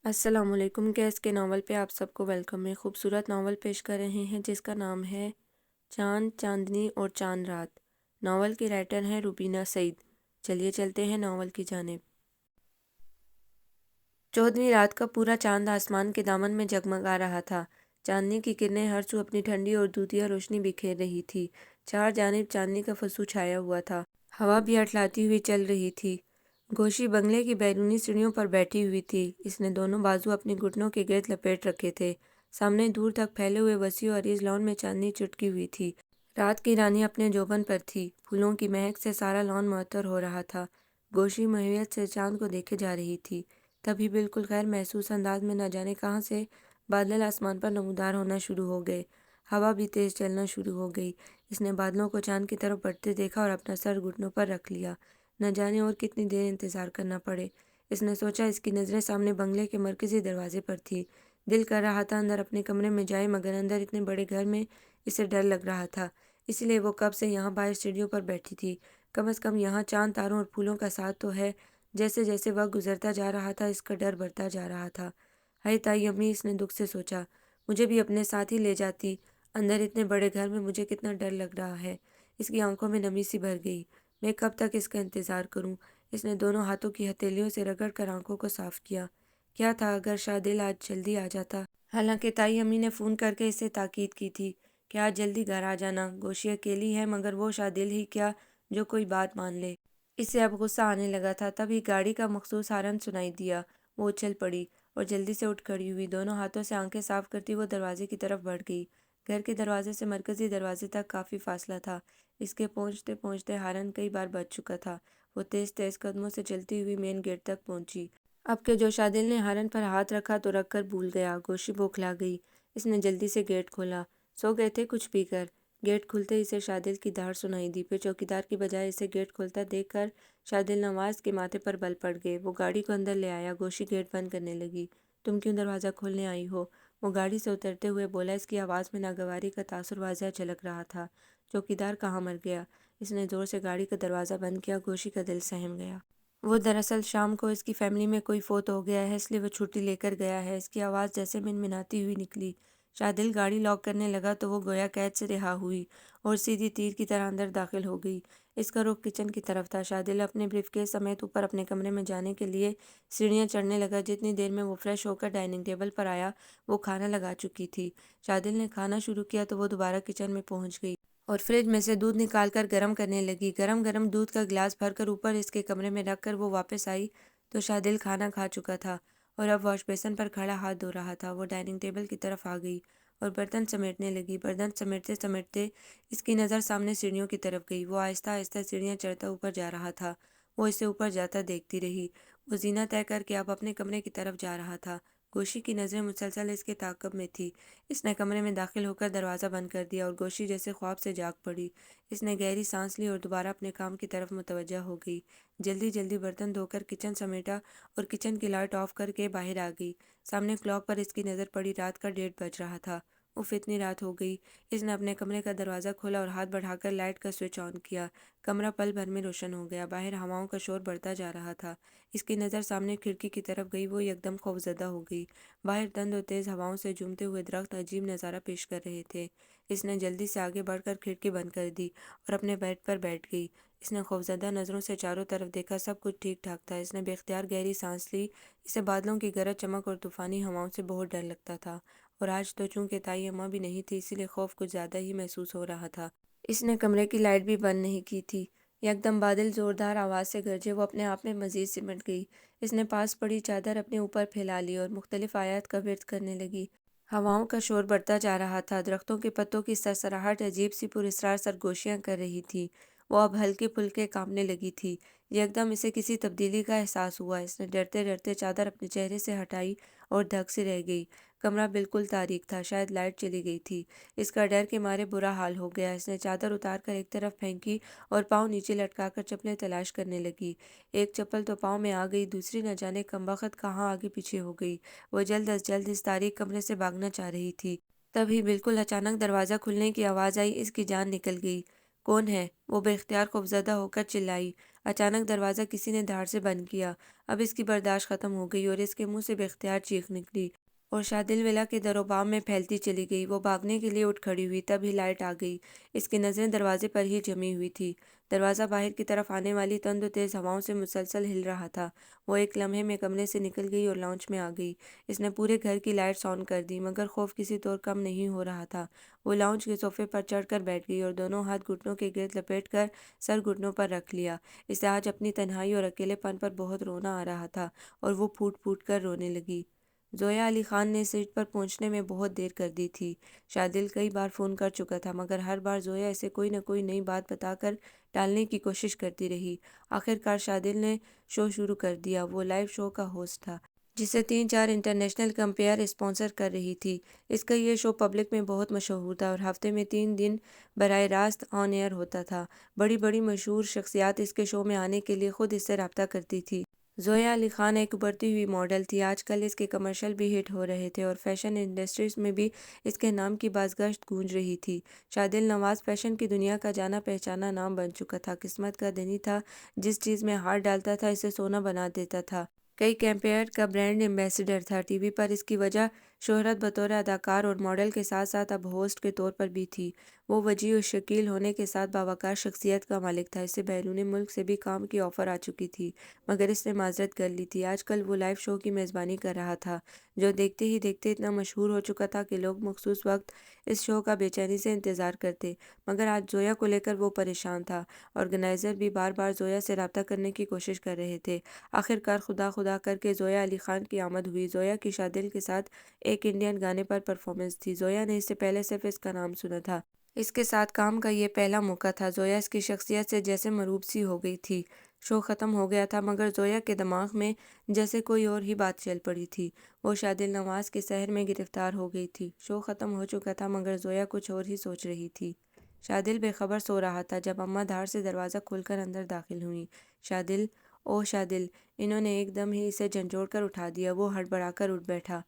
السلام علیکم۔ کیس کے ناول پہ آپ سب کو ویلکم ہے۔ خوبصورت ناول پیش کر رہے ہیں جس کا نام ہے چاند، چاندنی اور چاند رات۔ ناول کی رائٹر ہیں روبینہ سعید۔ چلیے چلتے ہیں ناول کی جانب۔ 14ویں رات کا پورا چاند آسمان کے دامن میں جگمگا رہا تھا۔ چاندنی کی کرنیں ہر سو اپنی ٹھنڈی اور دودھیا روشنی بکھیر رہی تھی۔ چار جانب چاندنی کا فسو چھایا ہوا تھا۔ ہوا بھی اٹھلاتی ہوئی چل رہی تھی۔ گوشی بنگلے کی بیرونی سیڑھیوں پر بیٹھی ہوئی تھی۔ اس نے دونوں بازو اپنے گھٹنوں کے گرد لپیٹ رکھے تھے۔ سامنے دور تک پھیلے ہوئے وسیع و عریض لان میں چاندنی چٹکی ہوئی تھی۔ رات کی رانی اپنے جوبن پر تھی۔ پھولوں کی مہک سے سارا لان معطر ہو رہا تھا۔ گوشی محویت سے چاند کو دیکھے جا رہی تھی۔ تبھی بالکل غیر محسوس انداز میں نہ جانے کہاں سے بادل آسمان پر نمودار ہونا شروع ہو گئے۔ ہوا بھی تیز چلنا شروع ہو گئی۔ اس نے بادلوں کو چاند کی طرف بڑھتے دیکھا اور اپنا سر گھٹنوں پر رکھ لیا۔ نہ جانے اور کتنی دیر انتظار کرنا پڑے۔ اس نے سوچا اس کی نظریں سامنے بنگلے کے مرکزی دروازے پر تھی۔ دل کر رہا تھا اندر اپنے کمرے میں جائے، مگر اندر اتنے بڑے گھر میں اسے ڈر لگ رہا تھا۔ اس لیے وہ کب سے یہاں باہر سیڑھیوں پر بیٹھی تھی۔ کم از کم یہاں چاند، تاروں اور پھولوں کا ساتھ تو ہے۔ جیسے جیسے وقت گزرتا جا رہا تھا اس کا ڈر بڑھتا جا رہا تھا۔ ہائے تائی امی، اس نے دکھ سے سوچا، مجھے بھی اپنے ساتھ ہی لے جاتی۔ اندر اتنے بڑے گھر میں مجھے کتنا ڈر لگ رہا ہے۔ اس کی آنکھوں میں نمی سی بھر گئی۔ میں کب تک اس کا انتظار کروں؟ اس نے دونوں ہاتھوں کی ہتھیلیوں سے رگڑ کر آنکھوں کو صاف کیا۔ کیا تھا اگر شادل آج جلدی آ جاتا؟ حالانکہ تائی امی نے فون کر کے اسے تاکید کی تھی کہ آج جلدی گھر آ جانا۔ گوشی اکیلی ہے، مگر وہ شادل ہی کیا جو کوئی بات مان لے۔ اسے اب غصہ آنے لگا تھا۔ تبھی گاڑی کا مخصوص ہارن سنائی دیا۔ وہ اچھل پڑی اور جلدی سے اٹھ کھڑی ہوئی۔ دونوں ہاتھوں سے آنکھیں صاف کرتی وہ دروازے کی طرف بڑھ گئی۔ گھر کے دروازے سے مرکزی دروازے تک کافی فاصلہ تھا۔ اس کے پہنچتے پہنچتے ہارن کئی بار بج چکا تھا۔ وہ تیز تیز قدموں سے چلتی ہوئی مین گیٹ تک پہنچی۔ اب کہ جو شادل نے ہارن پر ہاتھ رکھا تو رکھ کر بھول گیا۔ گوشی بوکھلا گئی۔ اس نے جلدی سے گیٹ کھولا۔ سو گئے تھے کچھ پی کر؟ گیٹ کھلتے اسے شادل کی دھاڑ سنائی دی۔ پھر چوکیدار کی بجائے اسے گیٹ کھولتا دیکھ کر شادل نواز کے ماتھے پر بل پڑ گئے۔ وہ گاڑی کو اندر لے آیا۔ گوشی گیٹ بند کرنے لگی۔ تم کیوں دروازہ کھولنے آئی ہو؟ وہ گاڑی سے اترتے ہوئے بولا۔ اس کی آواز میں ناگواری کا تاثر واضح جھلک رہا تھا۔ چوکیدار کہاں مر گیا؟ اس نے زور سے گاڑی کا دروازہ بند کیا۔ گوشی کا دل سہم گیا۔ وہ دراصل شام کو اس کی فیملی میں کوئی فوت ہو گیا ہے، اس لیے وہ چھٹی لے کر گیا ہے۔ اس کی آواز جیسے منمناتی ہوئی نکلی۔ شادل گاڑی لاک کرنے لگا تو وہ گویا قید سے رہا ہوئی اور سیدھی تیر کی طرح اندر داخل ہو گئی۔ اس کا رخ کچن کی طرف تھا۔ شادل اپنے بریف کیس سمیت اوپر اپنے کمرے میں جانے کے لیے سیڑھیاں چڑھنے لگا۔ جتنی دیر میں وہ فریش ہو کر ڈائننگ ٹیبل پر آیا وہ کھانا لگا چکی تھی۔ شادل نے کھانا شروع کیا تو وہ دوبارہ کچن میں پہنچ گئی اور فریج میں سے دودھ نکال کر گرم کرنے لگی۔ گرم گرم دودھ کا گلاس بھر کر اوپر اس کے کمرے میں رکھ کر وہ واپس آئی تو شادل کھانا کھا چکا تھا اور اب واش بیسن پر کھڑا ہاتھ دھو رہا تھا۔ وہ ڈائننگ ٹیبل کی طرف آ گئی اور برتن سمیٹنے لگی۔ برتن سمیٹتے سمیٹتے اس کی نظر سامنے سیڑھیوں کی طرف گئی۔ وہ آہستہ آہستہ سیڑھیاں چڑھتا اوپر جا رہا تھا۔ وہ اسے اوپر جاتا دیکھتی رہی۔ وہ زینہ طے کر کے اب اپنے کمرے کی طرف جا رہا تھا۔ گوشی کی نظریں مسلسل اس کے تعاقب میں تھی۔ اس نے کمرے میں داخل ہو کر دروازہ بند کر دیا اور گوشی جیسے خواب سے جاگ پڑی۔ اس نے گہری سانس لی اور دوبارہ اپنے کام کی طرف متوجہ ہو گئی۔ جلدی جلدی برتن دھو کر کچن سمیٹا اور کچن کی لائٹ آف کر کے باہر آ گئی۔ سامنے کلاک پر اس کی نظر پڑی۔ رات کا 1:30 بج رہا تھا۔ اف، اتنی رات ہو گئی۔ اس نے اپنے کمرے کا دروازہ کھولا اور ہاتھ بڑھا کر لائٹ کا سوئچ آن کیا۔ کمرہ پل بھر میں روشن ہو گیا۔ باہر ہواؤں کا شور بڑھتا جا رہا تھا۔ اس کی نظر سامنے کھڑکی کی طرف گئی۔ وہ یکدم خوفزدہ ہو گئی۔ باہر تند و تیز ہواؤں سے جھومتے ہوئے درخت عجیب نظارہ پیش کر رہے تھے۔ اس نے جلدی سے آگے بڑھ کر کھڑکی بند کر دی اور اپنے بیڈ پر بیٹھ گئی۔ اس نے خوفزدہ نظروں سے چاروں طرف دیکھا۔ سب کچھ ٹھیک ٹھاک تھا۔ اس نے بے اختیار گہری سانس لی۔ اسے بادلوں کی گرج چمک اور طوفانی ہواؤں سے بہت ڈر لگتا تھا اور آج تو چونکہ تائی اماں بھی نہیں تھی اسی لیے خوف کچھ زیادہ ہی محسوس ہو رہا تھا۔ اس نے کمرے کی لائٹ بھی بند نہیں کی تھی۔ یکدم بادل زوردار آواز سے گرجے۔ وہ اپنے آپ میں مزید سمٹ گئی۔ اس نے پاس پڑی چادر اپنے اوپر پھیلا لی اور مختلف آیات کا ورد کرنے لگی۔ ہواؤں کا شور بڑھتا جا رہا تھا۔ درختوں کے پتوں کی سرسراہٹ عجیب سی پراسرار سرگوشیاں کر رہی تھی۔ وہ اب ہلکے پھلکے کانپنے لگی تھی۔ یکدم اسے کسی تبدیلی کا احساس ہوا۔ اس نے ڈرتے ڈرتے چادر اپنے چہرے سے ہٹائی اور دھک سے رہ گئی۔ کمرہ بالکل تاریک تھا، شاید لائٹ چلی گئی تھی۔ اس کا ڈر کے مارے برا حال ہو گیا۔ اس نے چادر اتار کر ایک طرف پھینکی اور پاؤں نیچے لٹکا کر چپلیں تلاش کرنے لگی۔ ایک چپل تو پاؤں میں آ گئی، دوسری نہ جانے کمبخت کہاں آگے پیچھے ہو گئی۔ وہ جلد از جلد اس تاریک کمرے سے بھاگنا چاہ رہی تھی۔ تبھی بالکل اچانک دروازہ کھلنے کی آواز آئی۔ اس کی جان نکل گئی۔ کون ہے؟ وہ بے اختیار خوفزدہ ہو کر چلائی۔ اچانک دروازہ کسی نے دھاڑ سے بند کیا۔ اب اس کی برداشت ختم ہو گئی اور اس کے منہ سے بے اختیار چیخ نکلی اور شادل ولا کے در و بام میں پھیلتی چلی گئی۔ وہ بھاگنے کے لیے اٹھ کھڑی ہوئی، تب ہی لائٹ آ گئی۔ اس کی نظریں دروازے پر ہی جمی ہوئی تھی۔ دروازہ باہر کی طرف آنے والی تند و تیز ہواؤں سے مسلسل ہل رہا تھا۔ وہ ایک لمحے میں کمرے سے نکل گئی اور لاؤنج میں آ گئی۔ اس نے پورے گھر کی لائٹس آن کر دی، مگر خوف کسی طور کم نہیں ہو رہا تھا۔ وہ لاؤنج کے صوفے پر چڑھ کر بیٹھ گئی اور دونوں ہاتھ گھٹنوں کے گرد لپیٹ کر سر گھٹنوں پر رکھ لیا۔ اسے آج اپنی تنہائی اور اکیلے پن پر بہت رونا آ رہا تھا اور وہ پھوٹ پھوٹ کر رونے لگی۔ زویا علی خان نے سیٹ پر پہنچنے میں بہت دیر کر دی تھی۔ شادل کئی بار فون کر چکا تھا، مگر ہر بار زویا اسے کوئی نہ کوئی نئی بات بتا کر ٹالنے کی کوشش کرتی رہی۔ آخر کار شادل نے شو شروع کر دیا۔ وہ لائیو شو کا ہوسٹ تھا، جسے 3-4 انٹرنیشنل کمپیئر اسپانسر کر رہی تھی۔ اس کا یہ شو پبلک میں بہت مشہور تھا اور ہفتے میں 3 دن براہ راست آن ایئر ہوتا تھا۔ بڑی بڑی مشہور شخصیات اس کے شو میں آنے کے لیے خود اس سے رابطہ کرتی تھی۔ زویا علی خان ایک ابھرتی ہوئی ماڈل تھی۔ آج کل اس کے کمرشل بھی ہٹ ہو رہے تھے اور فیشن انڈسٹریز میں بھی اس کے نام کی بازگشت گونج رہی تھی۔ شادل نواز فیشن کی دنیا کا جانا پہچانا نام بن چکا تھا۔ قسمت کا دھنی تھا، جس چیز میں ہاتھ ڈالتا تھا اسے سونا بنا دیتا تھا۔ کئی کیمپیئر کا برانڈ ایمبیسڈر تھا۔ ٹی وی پر اس کی وجہ شہرت بطور اداکار اور ماڈل کے ساتھ ساتھ اب ہوسٹ کے طور پر بھی تھی۔ وہ وجیح و شکیل ہونے کے ساتھ باوقار شخصیت کا مالک تھا۔ اسے بیرون ملک سے بھی کام کی آفر آ چکی تھی، مگر اس نے معذرت کر لی تھی۔ آج کل وہ لائیو شو کی میزبانی کر رہا تھا، جو دیکھتے ہی دیکھتے اتنا مشہور ہو چکا تھا کہ لوگ مخصوص وقت اس شو کا بے چینی سے انتظار کرتے۔ مگر آج زویا کو لے کر وہ پریشان تھا۔ آرگنائزر بھی بار بار زویا سے رابطہ کرنے کی کوشش کر رہے تھے۔ آخر کار خدا خدا کر کے زویا علی خان کی آمد ہوئی۔ زویا کی شادل کے ساتھ ایک انڈین گانے پر پرفارمنس تھی۔ زویا نے اس سے پہلے صرف اس کا نام سنا تھا۔ اس کے ساتھ کام کا یہ پہلا موقع تھا۔ زویا اس کی شخصیت سے جیسے مرعوب سی ہو گئی تھی۔ شو ختم ہو گیا تھا، مگر زویا کے دماغ میں جیسے کوئی اور ہی بات چل پڑی تھی۔ وہ شادل نواز کے سحر میں گرفتار ہو گئی تھی۔ شو ختم ہو چکا تھا، مگر زویا کچھ اور ہی سوچ رہی تھی۔ شادل بے خبر سو رہا تھا جب اماں دھاڑ سے دروازہ کھول کر اندر داخل ہوئیں۔ شادل، او شادل! انہوں نے ایک دم ہی اسے جھنجھوڑ کر اٹھا دیا۔ وہ ہڑبڑا کر اٹھ بیٹھا۔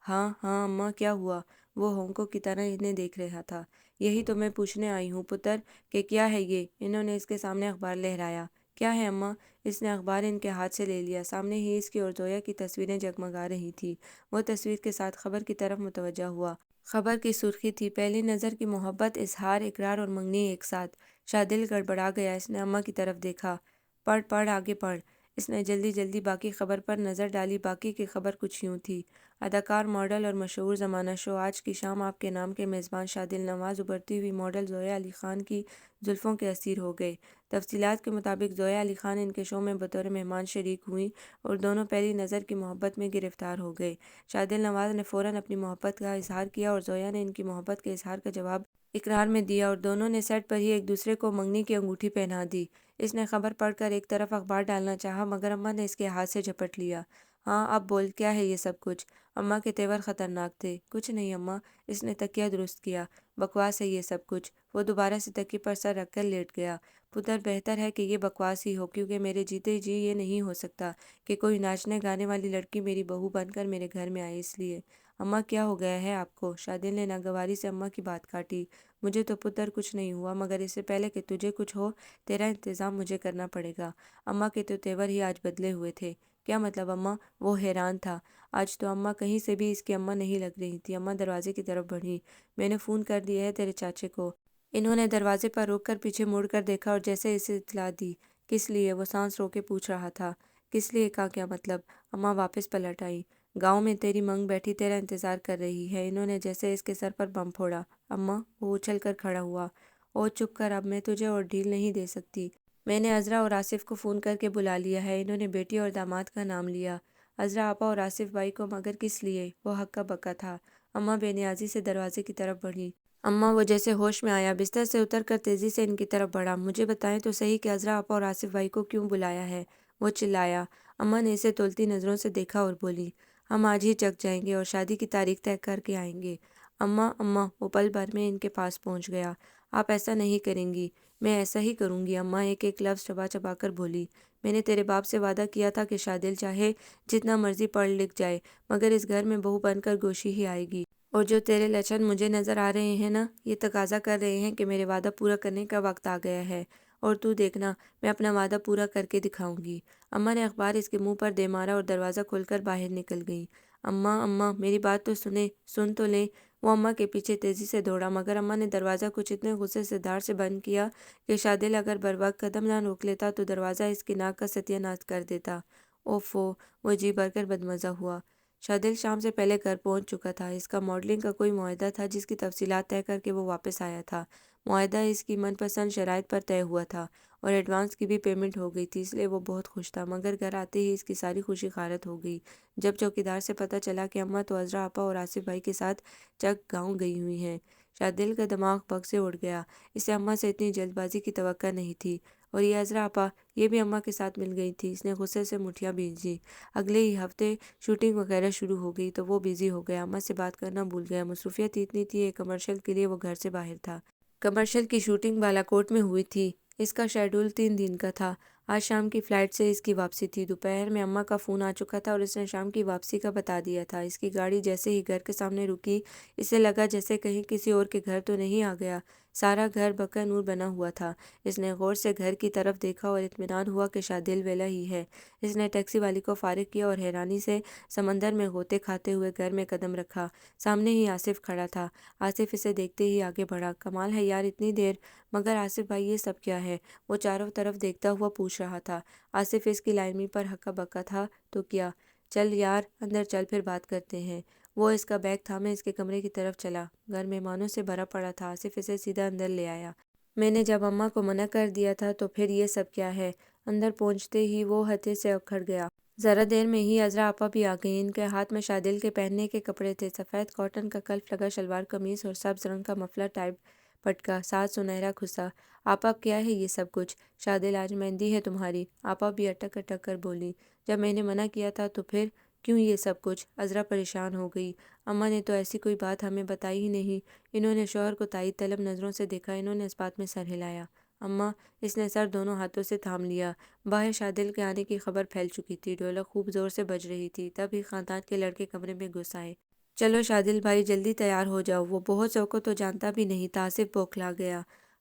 ہاں ہاں اماں، کیا ہوا؟ وہ ہونکوں کی طرح انہیں دیکھ رہا تھا۔ یہی تو میں پوچھنے آئی ہوں پتر کہ کیا ہے یہ؟ انہوں نے اس کے سامنے اخبار لہرایا۔ کیا ہے اماں؟ اس نے اخبار ان کے ہاتھ سے لے لیا۔ سامنے ہی اس کی اور زویا کی تصویریں جگمگا رہی تھیں۔ وہ تصویر کے ساتھ خبر کی طرف متوجہ ہوا۔ خبر کی سرخی تھی، پہلی نظر کی محبت، اظہار، اقرار اور منگنی ایک ساتھ۔ شادل گڑبڑا گیا۔ اس نے اماں کی طرف دیکھا۔ پڑھ پڑھ آگے پڑھ۔ اس نے جلدی جلدی باقی خبر پر نظر ڈالی۔ باقی کی خبر کچھ یوں تھی: اداکار، ماڈل اور مشہور زمانہ شو آج کی شام آپ کے نام کے میزبان شادل نواز ابھرتی ہوئی ماڈل زویا علی خان کی زلفوں کے اسیر ہو گئے۔ تفصیلات کے مطابق زویا علی خان ان کے شو میں بطور مہمان شریک ہوئیں اور دونوں پہلی نظر کی محبت میں گرفتار ہو گئے۔ شادل نواز نے فوراً اپنی محبت کا اظہار کیا اور زویا نے ان کی محبت کے اظہار کا جواب اقرار میں دیا اور دونوں نے سیٹ پر ہی ایک دوسرے کو منگنی کی انگوٹھی پہنا دی۔ اس نے خبر پڑھ کر ایک طرف اخبار ڈالنا چاہا، مگر اماں نے اس کے ہاتھ سے جھپٹ لیا۔ ہاں اب بول، کیا ہے یہ سب کچھ؟ اماں کے تیور خطرناک تھے۔ کچھ نہیں اماں، اس نے تکیہ درست کیا۔ بکواس ہے یہ سب کچھ۔ وہ دوبارہ سے تکیے پر سر رکھ کر لیٹ گیا۔ پتر، بہتر ہے کہ یہ بکواس ہی ہو، کیونکہ میرے جیتے جی یہ نہیں ہو سکتا کہ کوئی ناچنے گانے والی لڑکی میری بہو بن کر میرے گھر میں آئے۔ اس لیے اماں، کیا ہو گیا ہے آپ کو؟ شادل نے ناگواری سے اماں کی بات کاٹی۔ مجھے تو پتر کچھ نہیں ہوا، مگر اس سے پہلے کہ تجھے کچھ ہو تیرا انتظام مجھے کرنا پڑے گا۔ اماں کے تو تیور ہی آج بدلے ہوئے تھے۔ کیا مطلب اماں؟ وہ حیران تھا۔ آج تو اماں کہیں سے بھی اس کی اماں نہیں لگ رہی تھی۔ اماں دروازے کی طرف بڑھی۔ میں نے فون کر دیا ہے تیرے چاچے کو۔ انہوں نے دروازے پر روک کر پیچھے مڑ کر دیکھا اور جیسے اسے اطلاع دی۔ کس لیے؟ وہ سانس رو کے پوچھ رہا تھا۔ کس لیے کا کیا مطلب؟ اماں واپس پلٹ آئی۔ گاؤں میں تیری منگ بیٹھی تیرا انتظار کر رہی ہے۔ انہوں نے جیسے اس کے سر پر بم پھوڑا۔ اماں! وہ اچھل کر کھڑا ہوا۔ او چپ کر، اب میں تجھے اور ڈھیل نہیں دے سکتی۔ میں نے عذرا اور آصف کو فون کر کے بلا لیا ہے۔ انہوں نے بیٹی اور داماد کا نام لیا۔ عذرا آپا اور آصف بھائی کو؟ مگر کس لیے؟ وہ ہکا بکا تھا۔ اماں بے نیازی سے دروازے کی طرف بڑھی۔ اماں! وہ جیسے ہوش میں آیا، بستر سے اتر کر تیزی سے ان کی طرف بڑھا۔ مجھے بتائیں تو صحیح کہ عذرا آپا اور آصف بھائی کو کیوں بلایا ہے؟ وہ چلایا۔ اماں نے اسے تولتی نظروں سے دیکھا اور بولی، ہم آج ہی چک جائیں گے اور شادی کی تاریخ طے کر کے آئیں گے۔ اماں اماں! وہ پل بھر میں ان کے پاس پہنچ گیا۔ آپ ایسا نہیں کریں گی؟ میں ایسا ہی کروں گی اماں، ایک ایک لفظ چبا چبا کر بولی۔ میں نے تیرے باپ سے وعدہ کیا تھا کہ شادل چاہے جتنا مرضی پڑھ لکھ جائے، مگر اس گھر میں بہو بن کر گوشی ہی آئے گی۔ اور جو تیرے لچھن مجھے نظر آ رہے ہیں نا، یہ تقاضا کر رہے ہیں کہ میرے وعدہ پورا کرنے کا وقت آ گیا ہے۔ اور تو دیکھنا میں اپنا وعدہ پورا کر کے دکھاؤں گی۔ اماں نے اخبار اس کے منہ پر دے مارا اور دروازہ کھول کر باہر نکل گئی۔ اماں اماں میری بات تو سن تو لیں۔ وہ اماں کے پیچھے تیزی سے دوڑا مگر اماں نے دروازہ کچھ اتنے غصے سے دھار سے بند کیا کہ شادل اگر بروقت قدم نہ روک لیتا تو دروازہ اس کی ناک کا ستیہ ناش کر دیتا۔ اوفو، وہ جی بھر کر بدمزہ ہوا۔ شادل شام سے پہلے گھر پہنچ چکا تھا۔ اس کا ماڈلنگ کا کوئی معاہدہ تھا جس کی تفصیلات طے کر کے وہ واپس آیا تھا۔ معاہدہ اس کی من پسند شرائط پر طے ہوا تھا اور ایڈوانس کی بھی پیمنٹ ہو گئی تھی، اس لیے وہ بہت خوش تھا۔ مگر گھر آتے ہی اس کی ساری خوشی غارت ہو گئی جب چوکیدار سے پتہ چلا کہ اماں تو عذرا آپا اور آصف بھائی کے ساتھ چک گاؤں گئی ہوئی ہیں۔ شادل کا دماغ بگ سے اڑ گیا۔ اسے اماں سے اتنی جلد بازی کی توقع نہیں تھی۔ اور یہ عذرا آپا، یہ بھی اماں کے ساتھ مل گئی تھی۔ اس نے غصے سے مٹھیاں بھیجی۔ اگلے ہی ہفتے شوٹنگ وغیرہ شروع ہو گئی تو وہ بیزی ہو گیا، اماں سے بات کرنا بھول گیا۔ مصروفیت اتنی تھی، ایک کمرشل کے لیے وہ گھر سے باہر تھا۔ کمرشل کی شوٹنگ بالاکوٹ میں ہوئی تھی۔ اس کا شیڈول 3 دن کا تھا۔ آج شام کی فلائٹ سے اس کی واپسی تھی۔ دوپہر میں اماں کا فون آ چکا تھا اور اس نے شام کی واپسی کا بتا دیا تھا۔ اس کی گاڑی جیسے ہی گھر کے سامنے رکی، اسے لگا جیسے کہیں کسی اور کے گھر تو نہیں آ گیا۔ سارا گھر بکا نور بنا ہوا تھا۔ اس نے غور سے گھر کی طرف دیکھا اور اطمینان ہوا کہ شادل ویلا ہی ہے۔ اس نے ٹیکسی والی کو فارغ کیا اور حیرانی سے سمندر میں غوطے کھاتے ہوئے گھر میں قدم رکھا۔ سامنے ہی آصف کھڑا تھا۔ آصف اسے دیکھتے ہی آگے بڑھا۔ کمال ہے یار، اتنی دیر! مگر آصف بھائی یہ سب کیا ہے؟ وہ چاروں طرف دیکھتا ہوا پوچھ رہا تھا۔ آصف اس کی لائنمی پر ہکا بکا تھا تو کیا؟ چل یار اندر چل، پھر بات کرتے ہیں۔ وہ اس کا بیگ تھامے اس کے کمرے کی طرف چلا۔ گھر مہمانوں سے بھرا پڑا تھا۔ آصف اسے سیدھا اندر لے آیا۔ میں نے جب اماں کو منع کر دیا تھا تو پھر یہ سب کیا ہے؟ اندر پہنچتے ہی وہ ہتے سے اکھڑ گیا۔ ذرا دیر میں ہی عذرا آپا بھی آ گئیں۔ ان کے ہاتھ میں شادل کے پہننے کے کپڑے تھے، سفید کاٹن کا کلف لگا شلوار قمیص اور سبز رنگ کا مفلر ٹائپ پٹکا، ساتھ سنہرا کھسا۔ آپا کیا ہے یہ سب کچھ؟ شادل آج مہندی ہے تمہاری؟ آپا بھی اٹک اٹک کر بولی۔ جب میں نے منع کیا تھا تو پھر کیوں یہ سب کچھ؟ عذرا پریشان ہو گئی۔ اماں نے تو ایسی کوئی بات ہمیں بتائی ہی نہیں۔ انہوں نے شوہر کو تائید طلب نظروں سے دیکھا۔ انہوں نے اس بات میں سر ہلایا۔ اماں، اس نے سر دونوں ہاتھوں سے تھام لیا۔ باہر شادل کے آنے کی خبر پھیل چکی تھی۔ ڈھولک خوب زور سے بج رہی تھی۔ تب ہی خاندان کے لڑکے کمرے میں گھس آئے۔ چلو شادل بھائی جلدی تیار ہو جاؤ۔ وہ بہت کو تو جانتا بھی نہیں تھا۔ آصف بوکھلا گیا۔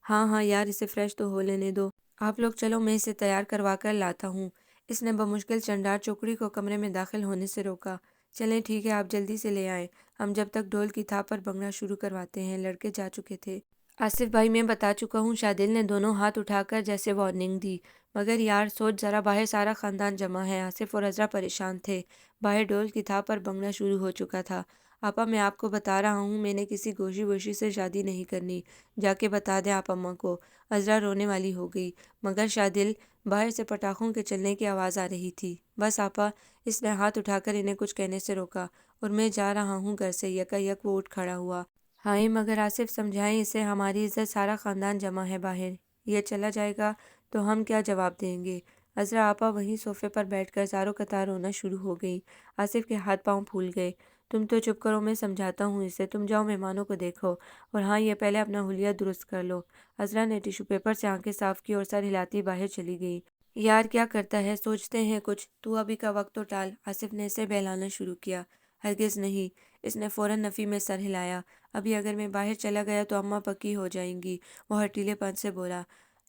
ہاں ہاں یار، اسے فریش تو ہو لینے دو۔ آپ لوگ چلو، میں اسے تیار کروا کر لاتا ہوں۔ اس نے بمشکل چنڈال چوکڑی کو کمرے میں داخل ہونے سے روکا۔ چلیں ٹھیک ہے، آپ جلدی سے لے آئیں۔ ہم جب تک ڈھول کی تھاپ پر بھنگڑا شروع کرواتے ہیں۔ لڑکے جا چکے تھے۔ آصف بھائی میں بتا چکا ہوں، شادل نے دونوں ہاتھ اٹھا کر جیسے وارننگ دی۔ مگر یار سوچ ذرا، باہر سارا خاندان جمع ہے۔ آصف اور عذرا پریشان تھے۔ باہر ڈھول کی تھاپ پر بھنگڑا شروع ہو چکا تھا۔ آپا میں آپ کو بتا رہا ہوں، میں نے کسی گوشی ووشی سے شادی نہیں کرنی۔ جا کے بتا دیں آپ اماں کو۔ عذرا رونے والی ہو گئی۔ مگر شادل، باہر سے پٹاخوں کے چلنے کی آواز آ رہی تھی۔ بس آپا، اس نے ہاتھ اٹھا کر انہیں کچھ کہنے سے روکا۔ اور میں جا رہا ہوں گھر سے۔ یکا یک وہ اٹھ کھڑا ہوا۔ ہائے مگر آصف سمجھائیں اسے، ہماری عزت، سارا خاندان جمع ہے باہر۔ یہ چلا جائے گا تو ہم کیا جواب دیں گے؟ عذرا آپا وہیں صوفے پر بیٹھ کر زاروں قطار رونا شروع ہو گئی۔ آصف کے ہاتھ پاؤں پھول گئے۔ تم تو چپ کرو، میں سمجھاتا ہوں اسے۔ تم جاؤ مہمانوں کو دیکھو، اور ہاں یہ پہلے اپنا حلیہ درست کر لو۔ عذرا نے ٹیشو پیپر سے آنکھیں صاف کی اور سر ہلاتی باہر چلی گئی۔ یار کیا کرتا ہے، سوچتے ہیں کچھ، تو ابھی کا وقت تو ٹال۔ آصف نے اسے بہلانا شروع کیا۔ ہرگز نہیں، اس نے فوراً نفی میں سر ہلایا۔ ابھی اگر میں باہر چلا گیا تو اماں پکی ہو جائیں گی۔ وہ ہرٹیلے پن سے بولا۔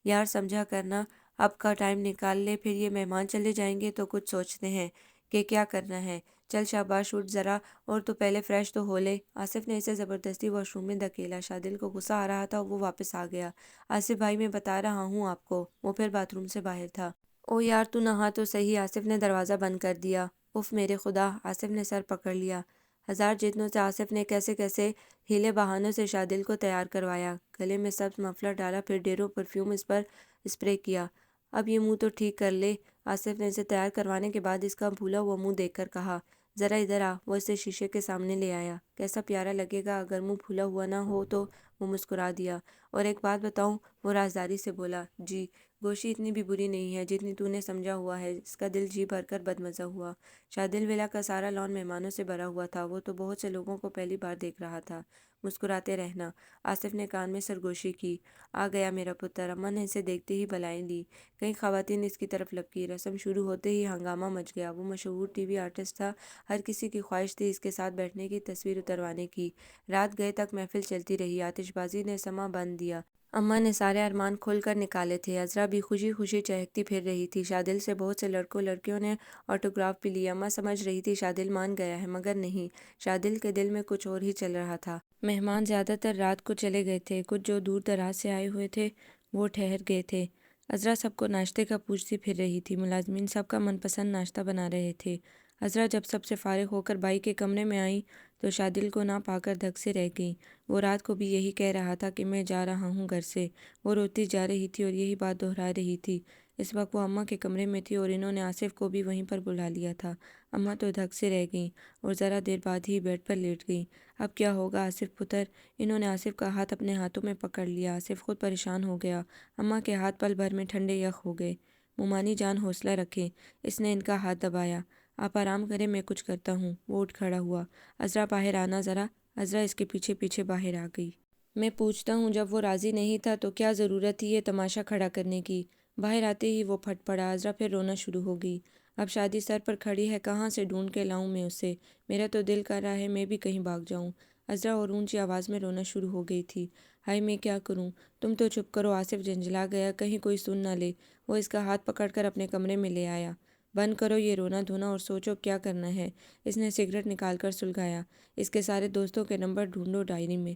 یار سمجھا کرنا، اب کا ٹائم نکال لے، پھر یہ مہمان چلے جائیں گے تو کچھ سوچتے ہیں کہ کیا کرنا ہے۔ چل شاباش اٹھ ذرا، اور تو پہلے فریش تو ہو لے۔ آصف نے اسے زبردستی واش روم میں دھکیلا۔ شادل کو غصہ آ رہا تھا، وہ واپس آ گیا۔ آصف بھائی میں بتا رہا ہوں آپ کو۔ وہ پھر باتھ روم سے باہر تھا۔ او یار تو نہا تو صحیح۔ آصف نے دروازہ بند کر دیا۔ اف میرے خدا! آصف نے سر پکڑ لیا۔ ہزار جتنوں سے آصف نے کیسے کیسے ہیلے بہانوں سے شادل کو تیار کروایا۔ گلے میں سبز مفلر ڈالا، پھر ڈھیروں پرفیوم اس پر اسپرے کیا۔ اب یہ منہ تو ٹھیک کر لے۔ آصف نے اسے تیار کروانے کے بعد اس کا پھولا ہوا منہ دیکھ کر کہا۔ ذرا ادھر آ۔ وہ اسے شیشے کے سامنے لے آیا۔ کیسا پیارا لگے گا اگر منہ پھولا ہوا نہ ہو تو؟ وہ مسکرا دیا۔ اور ایک بات بتاؤں؟ وہ رازداری سے بولا۔ جی؟ گوشی اتنی بھی بری نہیں ہے جتنی تو نے سمجھا ہوا ہے۔ اس کا دل جی بھر کر بدمزہ ہوا۔ شادل ویلا کا سارا لان مہمانوں سے بھرا ہوا تھا۔ وہ تو بہت سے لوگوں کو پہلی بار دیکھ رہا تھا۔ مسکراتے رہنا۔ آصف نے کان میں سرگوشی کی۔ آ گیا میرا پتر۔ اماں نے اسے دیکھتے ہی بلائیں لی۔ کئی خواتین اس کی طرف لپکی۔ رسم شروع ہوتے ہی ہنگامہ مچ گیا۔ وہ مشہور ٹی وی آرٹسٹ تھا۔ ہر کسی کی خواہش تھی اس کے ساتھ بیٹھنے کی، تصویر اتروانے کی۔ رات گئے تک محفل چلتی رہی۔ آتش بازی نے سماں باندھ دیا۔ اماں نے سارے ارمان کھول کر نکالے تھے۔ عذرا بھی خوشی خوشی چہکتی پھر رہی تھی۔ شادل سے بہت سے لڑکوں لڑکیوں نے آٹوگراف بھی لی۔ اماں سمجھ رہی تھی شادل مان گیا ہے، مگر نہیں، شادل کے دل میں کچھ اور ہی چل رہا تھا۔ مہمان زیادہ تر رات کو چلے گئے تھے، کچھ جو دور دراز سے آئے ہوئے تھے وہ ٹھہر گئے تھے۔ عذرا سب کو ناشتے کا پوچھتی پھر رہی تھی۔ ملازمین سب کا من پسند ناشتہ بنا رہے تھے۔ عذرا جب سب سے فارغ ہو کر بائی کے کمرے میں آئی تو شادل کو نہ پا کر دھک سے رہ گئی۔ وہ رات کو بھی یہی کہہ رہا تھا کہ میں جا رہا ہوں گھر سے۔ وہ روتی جا رہی تھی اور یہی بات دہرا رہی تھی۔ اس وقت وہ اماں کے کمرے میں تھی اور انہوں نے آصف کو بھی وہیں پر بلا لیا تھا۔ اماں تو دھک سے رہ گئیں اور ذرا دیر بعد ہی بیڈ پر لیٹ گئیں۔ اب کیا ہوگا آصف پتر؟ انہوں نے آصف کا ہاتھ اپنے ہاتھوں میں پکڑ لیا۔ آصف خود پریشان ہو گیا۔ اماں کے ہاتھ پل بھر میں ٹھنڈے یخ ہو گئے۔ مومانی جان حوصلہ رکھیں۔ اس نے ان کا ہاتھ دبایا۔ آپ آرام کریں، میں کچھ کرتا ہوں۔ وہ اٹھ کھڑا ہوا۔ عذرا باہر آنا ذرا۔ عذرا اس کے پیچھے پیچھے باہر آ گئی۔ میں پوچھتا ہوں جب وہ راضی نہیں تھا تو کیا ضرورت تھی یہ تماشا کھڑا کرنے کی؟ باہر آتے ہی وہ پھٹ پڑا۔ عذرا پھر رونا شروع ہو گئی۔ اب شادی سر پر کھڑی ہے، کہاں سے ڈھونڈ کے لاؤں میں اسے؟ میرا تو دل کر رہا ہے میں بھی کہیں بھاگ جاؤں۔ عذرا اور اونچی آواز میں رونا شروع ہو گئی تھی۔ ہائے میں کیا کروں؟ تم تو چپ کرو۔ آصف جھنجھلا گیا، کہیں کوئی سن نہ لے۔ وہ اس کا ہاتھ پکڑ کر اپنے کمرے میں لے آیا۔ بند کرو یہ رونا دھونا اور سوچو کیا کرنا ہے۔ اس نے سگریٹ نکال کر سلگایا۔ اس کے سارے دوستوں کے نمبر ڈھونڈو ڈائری میں۔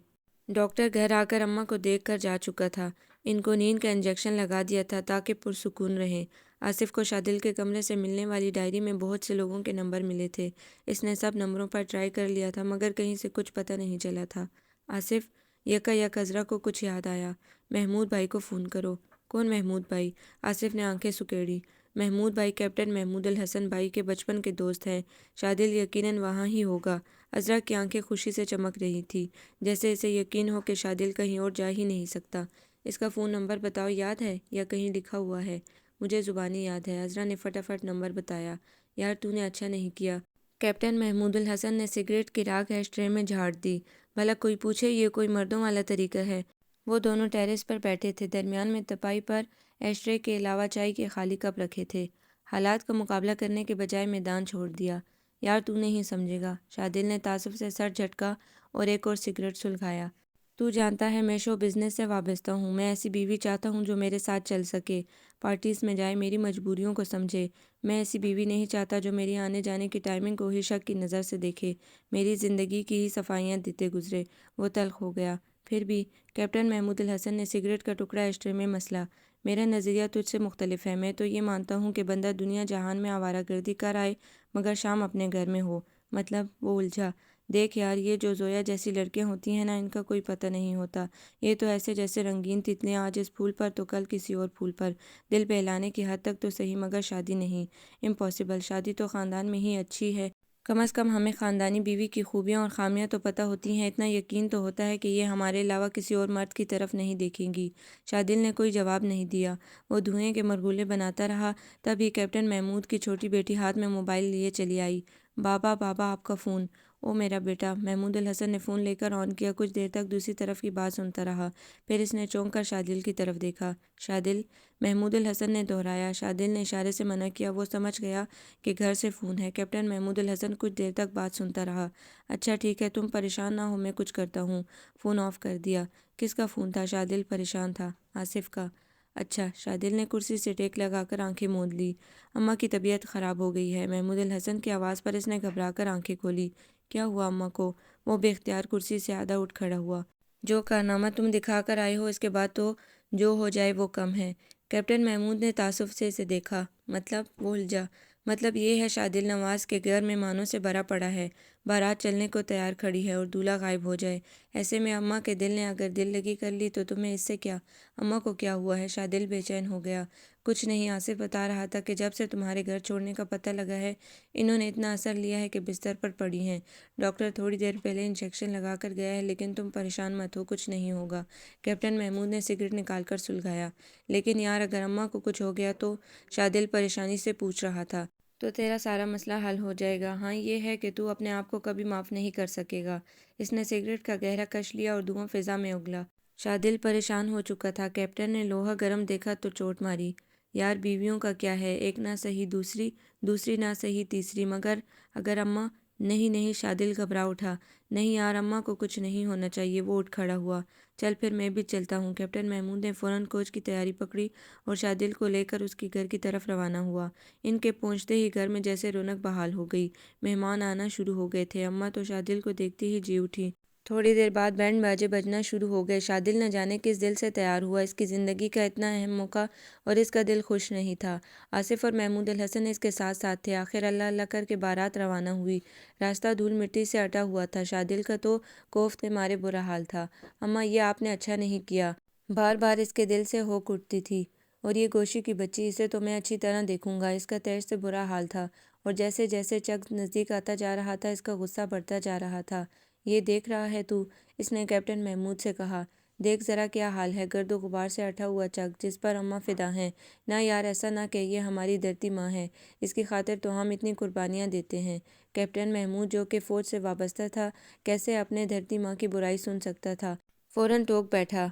ڈاکٹر گھر آ کر اماں کو دیکھ کر جا چکا تھا۔ ان کو نیند کا انجیکشن لگا دیا تھا تاکہ پرسکون رہیں۔ آصف کو شادل کے کمرے سے ملنے والی ڈائری میں بہت سے لوگوں کے نمبر ملے تھے۔ اس نے سب نمبروں پر ٹرائی کر لیا تھا مگر کہیں سے کچھ پتہ نہیں چلا تھا۔ آصف، یکا یک عذرا کو کچھ یاد آیا۔ محمود بھائی کو فون کرو۔ کون محمود بھائی؟ آصف نے آنکھیں سکیڑی۔ محمود بھائی کیپٹن محمود الحسن بھائی کے بچپن کے دوست ہیں۔ شادل یقیناً وہاں ہی ہوگا۔ عذرا کی آنکھیں خوشی سے چمک رہی تھی، جیسے اسے یقین ہو کہ شادل کہیں اور جا ہی نہیں سکتا۔ اس کا فون نمبر بتاؤ، یاد ہے یا کہیں لکھا ہوا ہے؟ مجھے زبانی یاد ہے۔ عذرا نے فٹافٹ نمبر بتایا۔ یار تو نے اچھا نہیں کیا۔ کیپٹن محمود الحسن نے سگریٹ کی راکھ ایش ٹرے میں جھاڑ دی۔ بھلا کوئی پوچھے یہ کوئی مردوں والا طریقہ ہے؟ وہ دونوں ٹیرس پر بیٹھے تھے۔ درمیان میں تپائی پر ایش ٹرے کے علاوہ چائے کے خالی کپ رکھے تھے۔ حالات کا مقابلہ کرنے کے بجائے میدان چھوڑ دیا۔ یار تو نہیں سمجھے گا۔ شادل نے تعصب سے سر جھٹکا اور ایک اور سگریٹ سلگایا۔ تو جانتا ہے میں شو بزنس سے وابستہ ہوں۔ میں ایسی بیوی چاہتا ہوں جو میرے ساتھ چل سکے، پارٹیز میں جائے، میری مجبوریوں کو سمجھے۔ میں ایسی بیوی نہیں چاہتا جو میری آنے جانے کی ٹائمنگ کو ہی شک کی نظر سے دیکھے، میری زندگی کی ہی صفائیاں دیتے گزرے۔ وہ تلخ ہو گیا۔ پھر بھی کیپٹن محمود الحسن نے سگریٹ کا ٹکڑا ایش ٹرے میں مسلا۔ میرا نظریہ تجھ سے مختلف ہے۔ میں تو یہ مانتا ہوں کہ بندہ دنیا جہان میں آوارہ گردی کر آئے مگر شام اپنے گھر میں ہو۔ مطلب؟ وہ الجھا۔ دیکھ یار، یہ جو زویا جیسی لڑکیاں ہوتی ہیں نا، ان کا کوئی پتہ نہیں ہوتا۔ یہ تو ایسے جیسے رنگین تتلیاں، آج اس پھول پر تو کل کسی اور پھول پر۔ دل بہلانے کی حد تک تو صحیح مگر شادی نہیں۔ امپاسبل۔ شادی تو خاندان میں ہی اچھی ہے۔ کم از کم ہمیں خاندانی بیوی کی خوبیاں اور خامیاں تو پتہ ہوتی ہیں۔ اتنا یقین تو ہوتا ہے کہ یہ ہمارے علاوہ کسی اور مرد کی طرف نہیں دیکھیں گی۔ شادل نے کوئی جواب نہیں دیا۔ وہ دھوئیں کے مرغولے بناتا رہا۔ تبھی کیپٹن محمود کی چھوٹی بیٹی ہاتھ میں موبائل لیے چلی آئی۔ بابا بابا آپ کا فون۔ او میرا بیٹا۔ محمود الحسن نے فون لے کر آن کیا۔ کچھ دیر تک دوسری طرف کی بات سنتا رہا، پھر اس نے چونک کر شادل کی طرف دیکھا۔ شادل؟ محمود الحسن نے دہرایا۔ شادل نے اشارے سے منع کیا۔ وہ سمجھ گیا کہ گھر سے فون ہے۔ کیپٹن محمود الحسن کچھ دیر تک بات سنتا رہا۔ اچھا ٹھیک ہے، تم پریشان نہ ہو، میں کچھ کرتا ہوں۔ فون آف کر دیا۔ کس کا فون تھا؟ شادل پریشان تھا۔ آصف کا۔ اچھا۔ شادل نے کرسی سے ٹیک لگا کر آنکھیں موند لی۔ اماں کی طبیعت خراب ہو گئی ہے۔ محمود الحسن کی آواز پر اس نے گھبرا کر آنکھیں کھولی۔ کیا ہوا اماں کو؟ وہ بے اختیار کرسی سے آدھا اٹھ کھڑا ہوا۔ جو کارنامہ تم دکھا کر آئے ہو اس کے بعد تو جو ہو جائے وہ کم ہے۔ کیپٹن محمود نے تعصب سے اسے دیکھا۔ مطلب؟ وہ الجھا۔ مطلب یہ ہے شادل نواز کے گھر مہمانوں سے بھرا پڑا ہے، بارات چلنے کو تیار کھڑی ہے اور دولہا غائب ہو جائے۔ ایسے میں اماں کے دل نے اگر دل لگی کر لی تو تمہیں اس سے کیا؟ اماں کو کیا ہوا ہے؟ شادل بے چین ہو گیا۔ کچھ نہیں، آصف بتا رہا تھا کہ جب سے تمہارے گھر چھوڑنے کا پتہ لگا ہے انہوں نے اتنا اثر لیا ہے کہ بستر پر پڑی ہیں۔ ڈاکٹر تھوڑی دیر پہلے انجیکشن لگا کر گیا ہے، لیکن تم پریشان مت ہو، کچھ نہیں ہوگا۔ کیپٹن محمود نے سگریٹ نکال کر سلگایا۔ لیکن یار اگر اماں کو کچھ ہو گیا تو؟ شادل پریشانی سے پوچھ رہا تھا۔ تو تیرا سارا مسئلہ حل ہو جائے گا۔ ہاں یہ ہے کہ تو اپنے آپ کو کبھی معاف نہیں کر سکے گا۔ اس نے سگریٹ کا گہرا کش لیا اور دھواں فضا میں اگلا۔ شادل پریشان ہو چکا تھا۔ کیپٹن نے لوہا گرم دیکھا تو چوٹ ماری۔ یار بیویوں کا کیا ہے، ایک نہ صحیح دوسری، دوسری نہ صحیح تیسری، مگر اگر اماں نہیں نہیں، شادل گھبرا اٹھا۔ نہیں یار، اماں کو کچھ نہیں ہونا چاہیے۔ وہ اٹھ کھڑا ہوا۔ چل پھر میں بھی چلتا ہوں۔ کیپٹن محمود نے فوراً کوچ کی تیاری پکڑی اور شادل کو لے کر اس کے گھر کی طرف روانہ ہوا۔ ان کے پہنچتے ہی گھر میں جیسے رونق بحال ہو گئی۔ مہمان آنا شروع ہو گئے تھے۔ اماں تو شادل کو دیکھتی ہی جی اٹھی۔ تھوڑی دیر بعد بینڈ باجے بجنا شروع ہو گئے۔ شادل نہ جانے کس دل سے تیار ہوا۔ اس کی زندگی کا اتنا اہم موقع اور اس کا دل خوش نہیں تھا۔ آصف اور محمود الحسن اس کے ساتھ ساتھ تھے۔ آخر اللہ اللہ کر کے بارات روانہ ہوئی۔ راستہ دھول مٹی سے اٹا ہوا تھا۔ شادل کا تو خوف کے مارے برا حال تھا۔ اماں، یہ آپ نے اچھا نہیں کیا، بار بار اس کے دل سے ہوک اٹھتی تھی۔ اور یہ گوشی کی بچی، اسے تو میں اچھی طرح دیکھوں گا۔ اس کا تیش سے برا حال تھا اور جیسے جیسے چک نزدیک آتا جا رہا تھا اس کا غصہ بڑھتا جا رہا تھا۔ یہ دیکھ رہا ہے تو؟ اس نے کیپٹن محمود سے کہا۔ دیکھ ذرا کیا حال ہے، گرد و غبار سے اٹھا ہوا چک جس پر اماں فدا ہیں۔ نہ یار، ایسا نہ کہیے، ہماری دھرتی ماں ہے، اس کی خاطر تو ہم اتنی قربانیاں دیتے ہیں۔ کیپٹن محمود جو کہ فوج سے وابستہ تھا کیسے اپنے دھرتی ماں کی برائی سن سکتا تھا؟ فوراً ٹوک بیٹھا۔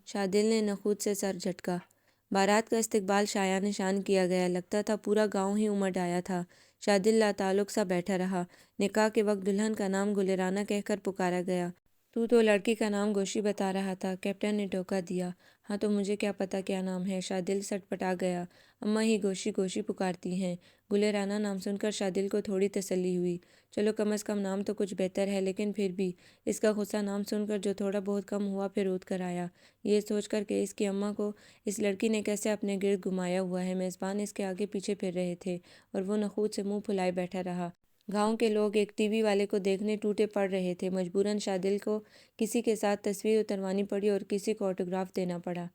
شادل نے نخوت سے سر جھٹکا۔ بارات کا استقبال شایان نشان کیا گیا۔ لگتا تھا پورا گاؤں ہی امڑ آیا تھا۔ شادل لاتعلق سا بیٹھا رہا۔ نکاح کے وقت دلہن کا نام گلرانہ کہہ کر پکارا گیا۔ تو لڑکی کا نام گوشی بتا رہا تھا، کیپٹن نے ٹوکا دیا۔ ہاں تو مجھے کیا پتا کیا نام ہے؟ شادل سٹ پٹا گیا۔ اماں ہی گوشی گوشی پکارتی ہیں۔ گلرانہ نام سن کر شادل کو تھوڑی تسلی ہوئی۔ چلو کم از کم نام تو کچھ بہتر ہے، لیکن پھر بھی اس کا غصہ نام سن کر جو تھوڑا بہت کم ہوا پھر اٹھ کر آیا، یہ سوچ کر کہ اس کی اماں کو اس لڑکی نے کیسے اپنے گرد گھمایا ہوا ہے۔ میزبان اس کے آگے پیچھے پھر رہے تھے اور وہ نخوت سے منہ پھلائے بیٹھا رہا۔ گاؤں کے لوگ ایک ٹی وی والے کو دیکھنے ٹوٹے پڑ رہے تھے۔ مجبوراً شادل کو کسی کے ساتھ تصویر اتروانی پڑی اور کسی کو آٹوگراف دینا پڑا۔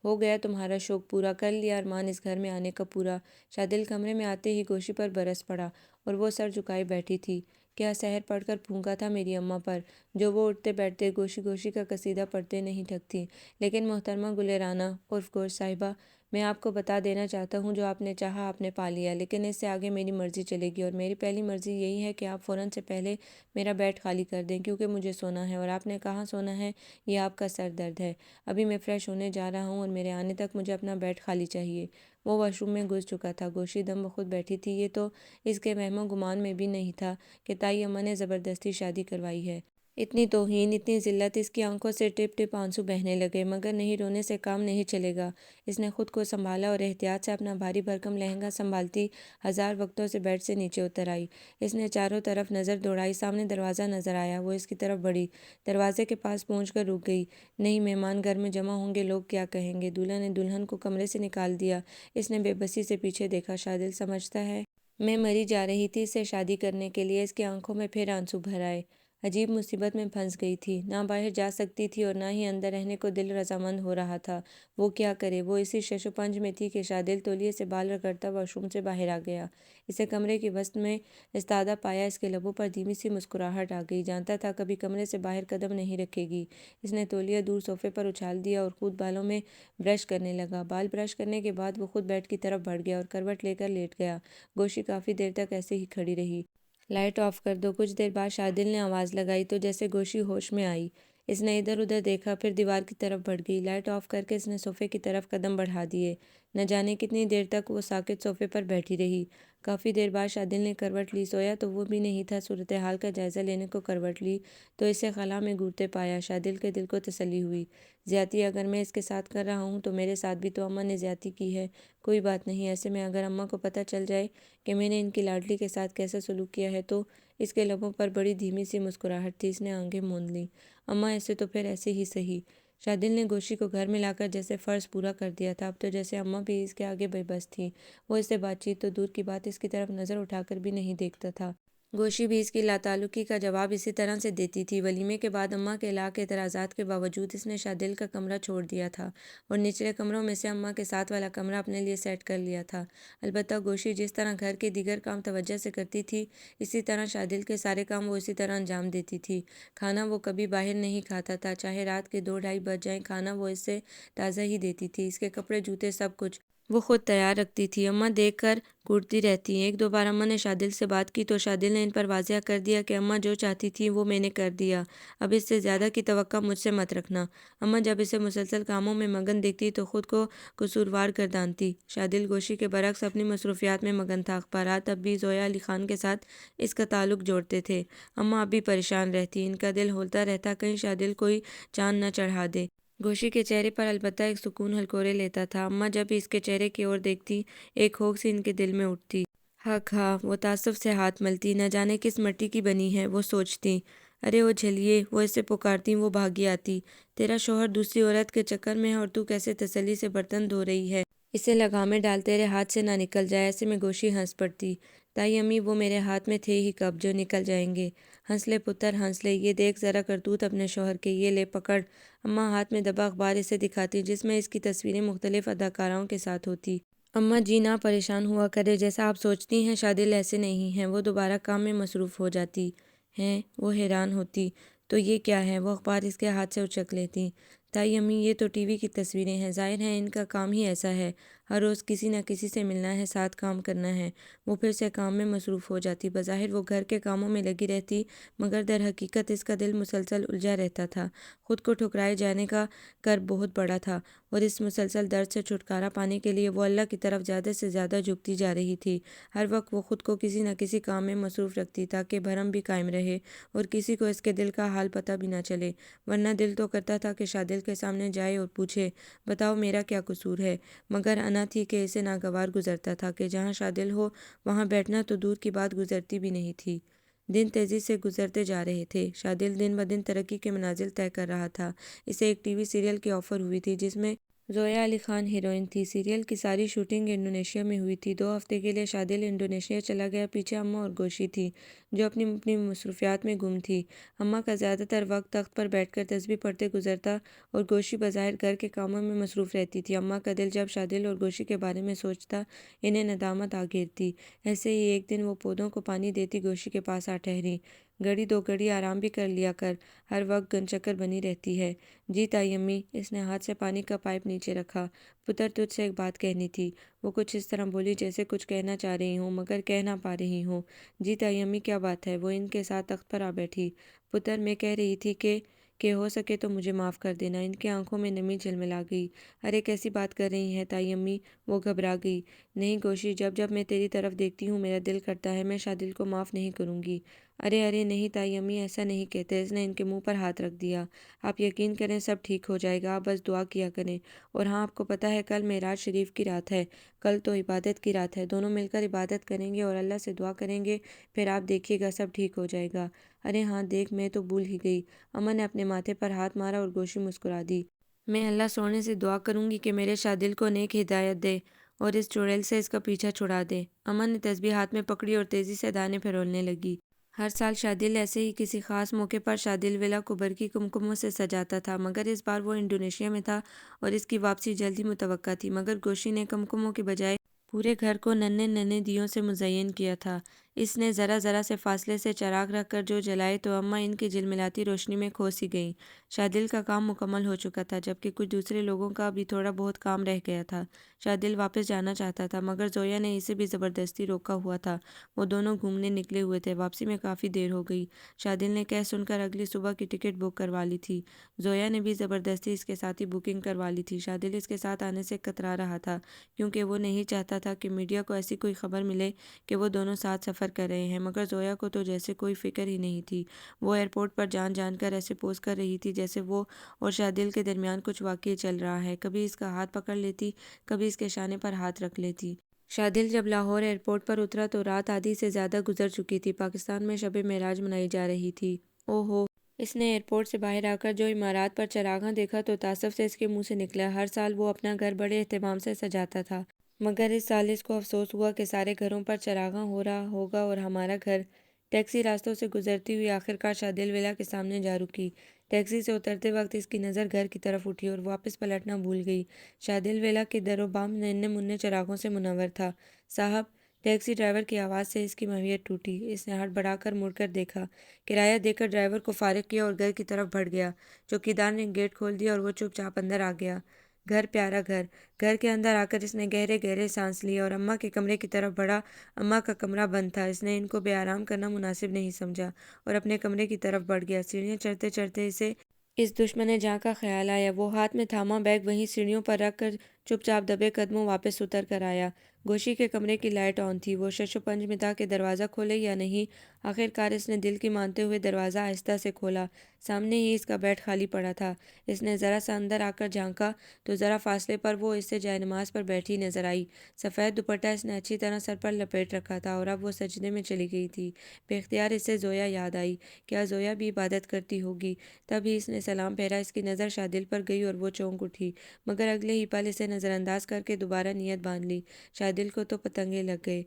ہو گیا تمہارا شوق پورا، کر لیا ارمان اس گھر میں آنے کا پورا۔ شادل کمرے میں آتے ہی گوشی پر برس پڑا اور وہ سر جھکائے بیٹھی تھی۔ کیا سحر پڑھ کر پھونکا تھا میری اماں پر، جو وہ اٹھتے بیٹھتے گوشی گوشی کا قصیدہ پڑھتے نہیں تھکتی۔ لیکن محترمہ گلرانہ عرف گوش صاحبہ، میں آپ کو بتا دینا چاہتا ہوں جو آپ نے چاہا آپ نے پا لیا، لیکن اس سے آگے میری مرضی چلے گی اور میری پہلی مرضی یہی ہے کہ آپ فوراً سے پہلے میرا بیڈ خالی کر دیں، کیونکہ مجھے سونا ہے اور آپ نے کہاں سونا ہے؟ یہ آپ کا سر درد ہے۔ ابھی میں فریش ہونے جا رہا ہوں اور میرے آنے تک مجھے اپنا بیڈ خالی چاہیے۔ وہ واش روم میں گھس چکا تھا۔ گوشی دم بخود بیٹھی تھی۔ یہ تو اس کے وہم و گمان میں بھی نہیں تھا کہ تائی اماں نے زبردستی شادی کروائی ہے۔ اتنی توہین، اتنی ذلت! اس کی آنکھوں سے ٹپ ٹپ آنسو بہنے لگے، مگر نہیں، رونے سے کام نہیں چلے گا۔ اس نے خود کو سنبھالا اور احتیاط سے اپنا بھاری بھرکم لہنگا سنبھالتی ہزار وقتوں سے بیڈ سے نیچے اتر آئی۔ اس نے چاروں طرف نظر دوڑائی۔ سامنے دروازہ نظر آیا۔ وہ اس کی طرف بڑھی، دروازے کے پاس پہنچ کر رک گئی۔ نہیں، مہمان گھر میں جمع ہوں گے، لوگ کیا کہیں گے؟ دولہا نے دلہن کو کمرے سے نکال دیا۔ اس نے بے بسی سے پیچھے دیکھا۔ شادل سمجھتا ہے میں مری جا رہی تھی اس سے شادی کرنے کے لیے؟ اس کی آنکھوں میں پھر آنسو بھر آئے۔ عجیب مصیبت میں پھنس گئی تھی، نہ باہر جا سکتی تھی اور نہ ہی اندر رہنے کو دل رضامند ہو رہا تھا۔ وہ کیا کرے؟ وہ اسی شش و پنج میں تھی کہ شادل تولیے سے بال رگڑتا واش روم سے باہر آ گیا۔ اسے کمرے کی وسط میں استادہ پایا۔ اس کے لبوں پر دھیمی سی مسکراہٹ آ گئی۔ جانتا تھا کبھی کمرے سے باہر قدم نہیں رکھے گی۔ اس نے تولیہ دور صوفے پر اچھال دیا اور خود بالوں میں برش کرنے لگا۔ بال برش کرنے کے بعد وہ خود بیڈ کی طرف بڑھ گیا اور کروٹ لے کر لیٹ گیا۔ گوشی کافی دیر تک ایسے ہی کھڑی رہی۔ لائٹ آف کر دو۔ کچھ دیر بعد شادل نے آواز لگائی تو جیسے گوشی ہوش میں آئی۔ اس نے ادھر ادھر دیکھا، پھر دیوار کی طرف بڑھ گئی۔ لائٹ آف کر کے اس نے صوفے کی طرف قدم بڑھا دیے۔ نہ جانے کتنی دیر تک وہ ساکت صوفے پر بیٹھی رہی۔ کافی دیر بعد شادل نے کروٹ لی۔ سویا تو وہ بھی نہیں تھا۔ صورتحال کا جائزہ لینے کو کروٹ لی تو اسے خلا میں گھورتے پایا۔ شادل کے دل کو تسلی ہوئی۔ زیادتی اگر میں اس کے ساتھ کر رہا ہوں تو میرے ساتھ بھی تو اماں نے زیادتی کی ہے۔ کوئی بات نہیں، ایسے میں اگر اماں کو پتہ چل جائے کہ میں نے ان کی لاڈلی کے ساتھ کیسا سلوک کیا ہے تو؟ اس کے لبوں پر بڑی دھیمی سی مسکراہٹ تھی۔ اس نے آنکھیں موند لیں۔ اماں ایسے تو پھر ایسے ہی سہی۔ شادل نے گوشی کو گھر میں لا کر جیسے فرض پورا کر دیا تھا۔ اب تو جیسے اماں بھی اس کے آگے بے بس تھی۔ وہ اس سے بات چیت تو دور کی بات اس کی طرف نظر اٹھا کر بھی نہیں دیکھتا تھا۔ گوشی بھی اس کی لاتعلقی کا جواب اسی طرح سے دیتی تھی۔ ولیمے کے بعد اماں کے لاکھ اعتراضات کے باوجود اس نے شادل کا کمرہ چھوڑ دیا تھا اور نچلے کمروں میں سے اماں کے ساتھ والا کمرہ اپنے لیے سیٹ کر لیا تھا۔ البتہ گوشی جس طرح گھر کے دیگر کام توجہ سے کرتی تھی، اسی طرح شادل کے سارے کام وہ اسی طرح انجام دیتی تھی۔ کھانا وہ کبھی باہر نہیں کھاتا تھا، چاہے رات کے 2 ڈھائی بج جائیں، کھانا وہ اس سے تازہ ہی دیتی تھی۔ اس کے کپڑے جوتے سب کچھ وہ خود تیار رکھتی تھی۔ اماں دیکھ کر کوٹتی رہتی ہیں۔ ایک دو بار اماں نے شادل سے بات کی تو شادل نے ان پر واضح کر دیا کہ اماں جو چاہتی تھی وہ میں نے کر دیا، اب اس سے زیادہ کی توقع مجھ سے مت رکھنا۔ اماں جب اسے مسلسل کاموں میں مگن دیکھتی تو خود کو قصوروار گردانتی۔ شادل گوشی کے برعکس اپنی مصروفیات میں مگن تھا۔ اخبارات اب بھی زویا علی خان کے ساتھ اس کا تعلق جوڑتے تھے۔ اماں اب بھی پریشان رہتی، ان کا دل ہولتا رہتا کہیں شادل کوئی چاند نہ چڑھا دے۔ گوشی کے چہرے پر البتہ ایک سکون ہلکورے لیتا تھا۔ اماں جب بھی اس کے چہرے کی اور دیکھتی ایک ہوک سی ان کے دل میں اٹھتی۔ حق ہاں، وہ تعصب سے ہاتھ ملتی، نہ جانے کس مٹی کی بنی ہے، وہ سوچتی۔ ارے وہ جھلیے، وہ اسے پکارتی، وہ بھاگی آتی۔ تیرا شوہر دوسری عورت کے چکر میں ہے اور تو کیسے تسلی سے برتن دھو رہی ہے، اسے لگامیں ڈالتے رہے ہاتھ سے نہ نکل جائے۔ ایسے میں گوشی ہنس پڑتی۔ تائی امی وہ میرے ہاتھ میں تھے ہی کب جو نکل جائیں گے۔ ہنس لے پتر ہنس لے، یہ دیکھ ذرا کرتوت اپنے شوہر کے، یہ لے پکڑ۔ اماں ہاتھ میں دبا اخبار اسے دکھاتی جس میں اس کی تصویریں مختلف اداکاراؤں کے ساتھ ہوتی۔ اماں جی نہ پریشان ہوا کرے، جیسا آپ سوچتی ہیں شادل ایسے نہیں ہیں۔ وہ دوبارہ کام میں مصروف ہو جاتی ہیں۔ وہ حیران ہوتی، تو یہ کیا ہے؟ وہ اخبار اس کے ہاتھ سے اچک لیتی۔ تائی امی یہ تو ٹی وی کی تصویریں ہیں، ظاہر ہے ان کا کام ہی ایسا ہے، ہر روز کسی نہ کسی سے ملنا ہے، ساتھ کام کرنا ہے۔ وہ پھر سے کام میں مصروف ہو جاتی۔ بظاہر وہ گھر کے کاموں میں لگی رہتی مگر در حقیقت اس کا دل مسلسل الجھا رہتا تھا۔ خود کو ٹھکرائے جانے کا کرب بہت بڑا تھا اور اس مسلسل درد سے چھٹکارا پانے کے لیے وہ اللہ کی طرف زیادہ سے زیادہ جھکتی جا رہی تھی۔ ہر وقت وہ خود کو کسی نہ کسی کام میں مصروف رکھتی تاکہ بھرم بھی قائم رہے اور کسی کو اس کے دل کا حال پتہ بھی نہ چلے، ورنہ دل تو کرتا تھا کہ شادل کے سامنے جائے اور پوچھے، بتاؤ میرا کیا قصور ہے، مگر انا تھی کہ اسے ناگوار گزرتا تھا کہ جہاں شادل ہو وہاں بیٹھنا تو دور کی بات گزرتی بھی نہیں تھی۔ دن تیزی سے گزرتے جا رہے تھے۔ شادل دن بدن ترقی کے منازل طے کر رہا تھا۔ اسے ایک ٹی وی سیریل کی آفر ہوئی تھی جس میں زویا علی خان ہیروئن تھی۔ سیریل کی ساری شوٹنگ انڈونیشیا میں ہوئی تھی۔ 2 ہفتے کے لیے شادل انڈونیشیا چلا گیا۔ پیچھے اماں اور گوشی تھی جو اپنی اپنی مصروفیات میں گم تھی۔ اماں کا زیادہ تر وقت تخت پر بیٹھ کر تسبیح پڑھتے گزرتا اور گوشی بظاہر گھر کے کاموں میں مصروف رہتی تھی۔ اماں کا دل جب شادل اور گوشی کے بارے میں سوچتا انہیں ندامت آ گھیرتی۔ ایسے ہی ایک دن وہ پودوں کو پانی دیتی گوشی کے پاس آ ٹھہری۔ گھڑی 2 گھڑی آرام بھی کر لیا کر، ہر وقت گن چکر بنی رہتی ہے۔ جی تائی امی، اس نے ہاتھ سے پانی کا پائپ نیچے رکھا، پتر تجھ سے ایک بات کہنی تھی۔ وہ کچھ اس طرح بولی جیسے کچھ کہنا چاہ رہی ہوں مگر کہہ نہ پا رہی ہوں۔ جی تائی امی کیا بات ہے؟ وہ ان کے ساتھ تخت پر آ بیٹھی۔ پتر میں کہہ رہی تھی کہ ہو سکے تو مجھے معاف کر دینا۔ ان کی آنکھوں میں نمی جھلملا گئی۔ ارے کیسی بات کر رہی ہیں تائی امی؟ وہ گھبرا گئی۔ نہیں گوشی، جب جب میں تیری طرف دیکھتی ہوں میرا دل کرتا ہے میں شادل کو معاف نہیں کروں گی۔ ارے نہیں تائی امی، ایسا نہیں کہتے۔ اس نے ان کے منہ پر ہاتھ رکھ دیا۔ آپ یقین کریں سب ٹھیک ہو جائے گا، آپ بس دعا کیا کریں۔ اور ہاں، آپ کو پتہ ہے کل معراج شریف کی رات ہے، کل تو عبادت کی رات ہے، دونوں مل کر عبادت کریں گے اور اللہ سے دعا کریں گے، پھر آپ دیکھیے گا سب ٹھیک ہو جائے گا۔ ارے ہاں دیکھ، میں تو بھول ہی گئی۔ اماں نے اپنے ماتھے پر ہاتھ مارا اور گوشی مسکرا دی۔ میں اللہ سونے سے دعا کروں گی کہ میرے شادل کو نیک ہدایت دے اور اس چڑیل سے اس کا پیچھا چھڑا دے۔ اماں نے تسبیح ہاتھ میں پکڑی اور تیزی سے دانے پھرولنے لگی۔ ہر سال شادل ایسے ہی کسی خاص موقع پر شادل ولا کو برقی کمکموں سے سجاتا تھا، مگر اس بار وہ انڈونیشیا میں تھا اور اس کی واپسی جلد ہی متوقع تھی۔ مگر گوشی نے کمکموں کے بجائے پورے گھر کو ننھے ننھے دیوں سے مزین کیا تھا۔ اس نے ذرا ذرا سے فاصلے سے چراغ رکھ کر جو جلائے تو اماں ان کی جھلملاتی روشنی میں کھو سی گئیں۔ شادل کا کام مکمل ہو چکا تھا جبکہ کچھ دوسرے لوگوں کا بھی تھوڑا بہت کام رہ گیا تھا۔ شادل واپس جانا چاہتا تھا مگر زویا نے اسے بھی زبردستی روکا ہوا تھا۔ وہ دونوں گھومنے نکلے ہوئے تھے۔ واپسی میں کافی دیر ہو گئی۔ شادل نے کہہ سن کر اگلی صبح کی ٹکٹ بک کروا لی تھی۔ زویا نے بھی زبردستی اس کے ساتھ ہی بکنگ کروا لی تھی۔ شادل اس کے ساتھ آنے سے کترا رہا تھا کیونکہ وہ نہیں چاہتا تھا کہ میڈیا کو ایسی کوئی خبر ملے کہ وہ دونوں ساتھ سفر کر رہے ہیں، مگر زویا کو تو جیسے کوئی فکر ہی نہیں تھی۔ وہ ایئرپورٹ پر جان جان کر ایسے پوز کر رہی تھی جیسے وہ اور شادل کے درمیان کچھ واقعہ چل رہا ہے۔ کبھی اس کا ہاتھ پکڑ لیتی، کبھی اس کے شانے پر ہاتھ رکھ لیتی۔ شادل جب لاہور ایئرپورٹ پر اترا تو رات آدھی سے زیادہ گزر چکی تھی۔ پاکستان میں شب معراج منائی جا رہی تھی۔ او ہو! اس نے ایئرپورٹ سے باہر آ کر جو عمارات پر چراغاں دیکھا تو تعصب سے اس کے منہ سے نکلا۔ ہر سال وہ اپنا گھر بڑے اہتمام سے سجاتا تھا مگر اس سال اس کو افسوس ہوا کہ سارے گھروں پر چراغاں ہو رہا ہوگا اور ہمارا گھر۔ ٹیکسی راستوں سے گزرتی ہوئی آخرکار شادل ولا کے سامنے جا رکی۔ ٹیکسی سے اترتے وقت اس کی نظر گھر کی طرف اٹھی اور واپس پلٹنا بھول گئی۔ شادل ولا کے در و بام ننھے منھے چراغوں سے منور تھا۔ صاحب! ٹیکسی ڈرائیور کی آواز سے اس کی ماہیت ٹوٹی۔ اس نے ہڑبڑا کر مڑ کر دیکھا۔ کرایہ دے کر ڈرائیور کو فارغ کیا اور گھر کی طرف بڑھ گیا۔ چوکیدار نے گیٹ کھول دیا اور وہ چپ چاپ اندر آ گیا۔ گھر پیارا گھر۔ گھر کے اندر آ کر اس نے گہرے گہرے سانس لیے اور اماں کے کمرے کی طرف بڑھا۔ اماں کا کمرہ بند تھا۔ اس نے ان کو بے آرام کرنا مناسب نہیں سمجھا اور اپنے کمرے کی طرف بڑھ گیا۔ سیڑھیاں چڑھتے چڑھتے اسے اس دشمن جاں کا خیال آیا۔ وہ ہاتھ میں تھاما بیگ وہیں سیڑھیوں پر رکھ کر چپ چاپ دبے قدموں واپس اتر کر آیا۔ گوشی کے کمرے کی لائٹ آن تھی۔ وہ شش و پنج میں تھا کہ دروازہ کھولے یا نہیں۔ آخر کار اس نے دل کی مانتے ہوئے دروازہ آہستہ سے کھولا۔ سامنے ہی اس کا بیڈ خالی پڑا تھا۔ اس نے ذرا سا اندر آ کر جھانکا تو ذرا فاصلے پر وہ اس سے جائے نماز پر بیٹھی نظر آئی۔ سفید دوپٹہ اس نے اچھی طرح سر پر لپیٹ رکھا تھا اور اب وہ سجدے میں چلی گئی تھی۔ بے اختیار اسے زویا یاد آئی۔ کیا زویا بھی عبادت کرتی ہوگی؟ تب ہی اس نے سلام پھیرا۔ اس کی نظر شادل پر گئی اور وہ چونک اٹھی، مگر اگلے ہی پل اسے نظر انداز کر کے دوبارہ نیت باندھ لی۔ شادل کو تو پتنگے لگ گئے۔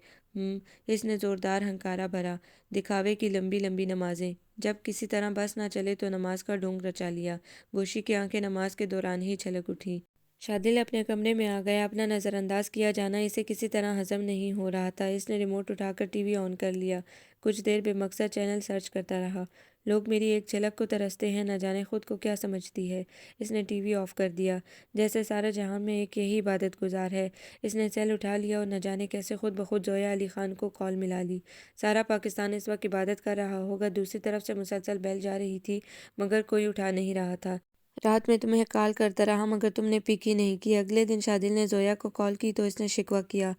اس نے زوردار ہنکارا بھرا۔ دکھاوے کی لمبی لمبی نمازیں۔ جب کسی طرح بس نہ چلے تو نماز کا ڈھونگ رچا لیا۔ گوشی کی آنکھیں نماز کے دوران ہی چھلک اٹھیں۔ شادل اپنے کمرے میں آ گیا۔ اپنا نظر انداز کیا جانا اسے کسی طرح ہضم نہیں ہو رہا تھا۔ اس نے ریموٹ اٹھا کر ٹی وی آن کر لیا۔ کچھ دیر بے مقصد چینل سرچ کرتا رہا۔ لوگ میری ایک جھلک کو ترستے ہیں، نہ جانے خود کو کیا سمجھتی ہے۔ اس نے ٹی وی آف کر دیا۔ جیسے سارے جہان میں ایک یہی عبادت گزار ہے۔ اس نے سیل اٹھا لیا اور نہ جانے کیسے خود بخود زویا علی خان کو کال ملا لی۔ سارا پاکستان اس وقت عبادت کر رہا ہوگا۔ دوسری طرف سے مسلسل بیل جا رہی تھی مگر کوئی اٹھا نہیں رہا تھا۔ رات میں تمہیں کال کرتا رہا مگر تم نے پک ہی نہیں کی۔ اگلے دن شادل نے زویا کو کال کی تو اس نے شکوہ کیا۔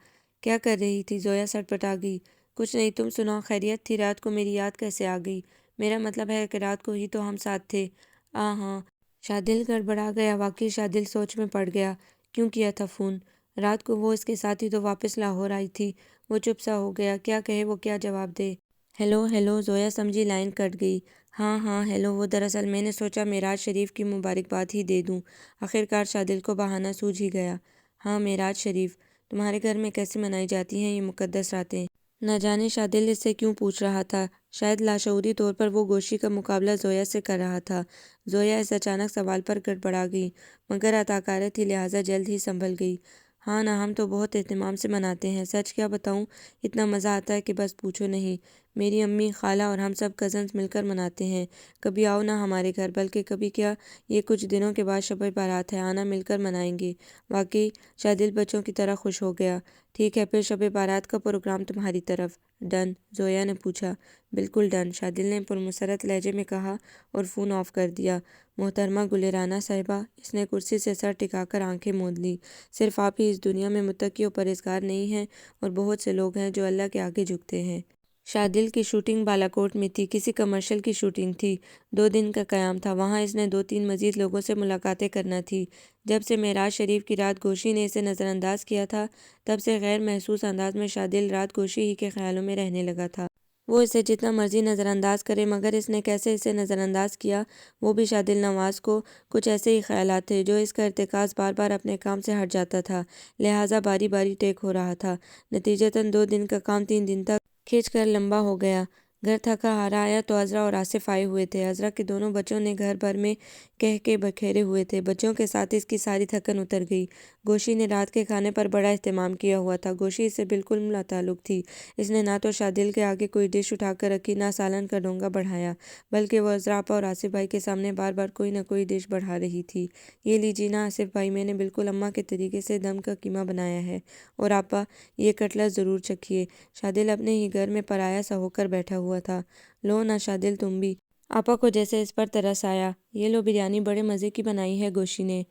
کیا کر رہی تھی؟ زویا سٹپٹا گئی۔ کچھ نہیں، تم سناؤ، خیریت تھی؟ رات کو میری یاد کیسے آ گئی؟ میرا مطلب ہے کہ رات کو ہی تو ہم ساتھ تھے۔ ہاں۔ شادل گڑبڑا گیا۔ واقعی شادل سوچ میں پڑ گیا۔ کیوں کیا تھا فون؟ رات کو وہ اس کے ساتھ ہی تو واپس لاہور آئی تھی۔ وہ چپ سا ہو گیا۔ کیا کہے وہ، کیا جواب دے؟ ہیلو زویا سمجھی لائن کٹ گئی۔ ہاں ہیلو، وہ دراصل میں نے سوچا معراج شریف کی مبارکباد ہی دے دوں۔ آخر کار شادل کو بہانہ سوجھ ہی گیا۔ ہاں معراج شریف، تمہارے گھر میں کیسے منائی جاتی ہیں یہ مقدس راتیں؟ نہ جانے شادل اس سے کیوں پوچھ رہا تھا۔ شاید لاشعوری طور پر وہ گوشی کا مقابلہ زویا سے کر رہا تھا۔ زویا اس اچانک سوال پر گڑبڑا گئی مگر اداکارہ تھی لہٰذا جلد ہی سنبھل گئی۔ ہاں نا، ہم تو بہت اہتمام سے مناتے ہیں۔ سچ کیا بتاؤں، اتنا مزہ آتا ہے کہ بس پوچھو نہیں۔ میری امی، خالہ اور ہم سب کزنز مل کر مناتے ہیں۔ کبھی آؤ نا ہمارے گھر، بلکہ کبھی کیا، یہ کچھ دنوں کے بعد شب بارات ہے، آنا، مل کر منائیں گے۔ واقعی؟ شادل بچوں کی طرح خوش ہو گیا۔ ٹھیک ہے پھر شب بارات کا پروگرام تمہاری طرف۔ ڈن؟ زویا نے پوچھا۔ بالکل ڈن، شادل نے پرمسرت لہجے میں کہا اور فون آف کر دیا۔ محترمہ گل رانا صاحبہ، اس نے کرسی سے سر ٹکا کر آنکھیں موند لیں۔ صرف آپ ہی اس دنیا میں متقی و پرہیزگار نہیں ہیں، اور بہت سے لوگ ہیں جو اللہ کے آگے جھکتے ہیں۔ شادل کی شوٹنگ بالاکوٹ میں تھی، کسی کمرشل کی شوٹنگ تھی۔ 2 دن کا قیام تھا۔ وہاں اس نے 2-3 مزید لوگوں سے ملاقاتیں کرنا تھی۔ جب سے معراج شریف کی رات گوشی نے اسے نظر انداز کیا تھا تب سے غیر محسوس انداز میں شادل رات گوشی ہی کے خیالوں میں رہنے لگا تھا۔ وہ اسے جتنا مرضی نظر انداز کرے مگر اس نے کیسے اسے نظر انداز کیا، وہ بھی شادل نواز کو کچھ ایسے ہی خیالات تھے جو اس کا ارتکاز بار بار اپنے کام سے ہٹ جاتا تھا، لہٰذا باری باری ٹیک ہو رہا تھا۔ نتیجتاً 2 دن کا کام 3 دن تک کھینچ کر لمبا ہو گیا۔ گھر تھکا ہارا آیا تو عذرا اور آصف آئے ہوئے تھے۔ عذرا کے دونوں بچوں نے گھر بھر میں کہہ کے بکھیرے ہوئے تھے۔ بچوں کے ساتھ اس کی ساری تھکن اتر گئی۔ گوشی نے رات کے کھانے پر بڑا اہتمام کیا ہوا تھا۔ گوشی اس سے بالکل لاتعلق تھی۔ اس نے نہ تو شادل کے آگے کوئی ڈش اٹھا کر رکھی، نہ سالن کا ڈونگا بڑھایا، بلکہ وہ عذرا آپا اور آصف بھائی کے سامنے بار بار کوئی نہ کوئی ڈش بڑھا رہی تھی۔ یہ لیجیے نا آصف بھائی، میں نے بالکل اماں کے طریقے سے دم کا قیمہ بنایا ہے، اور آپا یہ کٹلت ضرور چکھیے۔ شادل اپنے ہی گھر میں پرایا سا ہو کر بیٹھا ہوا تھا۔ لو نا شادل تم بھی۔ آپا کو جیسے اس پر ترس آیا۔ یہ لو بریانی بڑے مزے کی بنائی ہے گوشی نے۔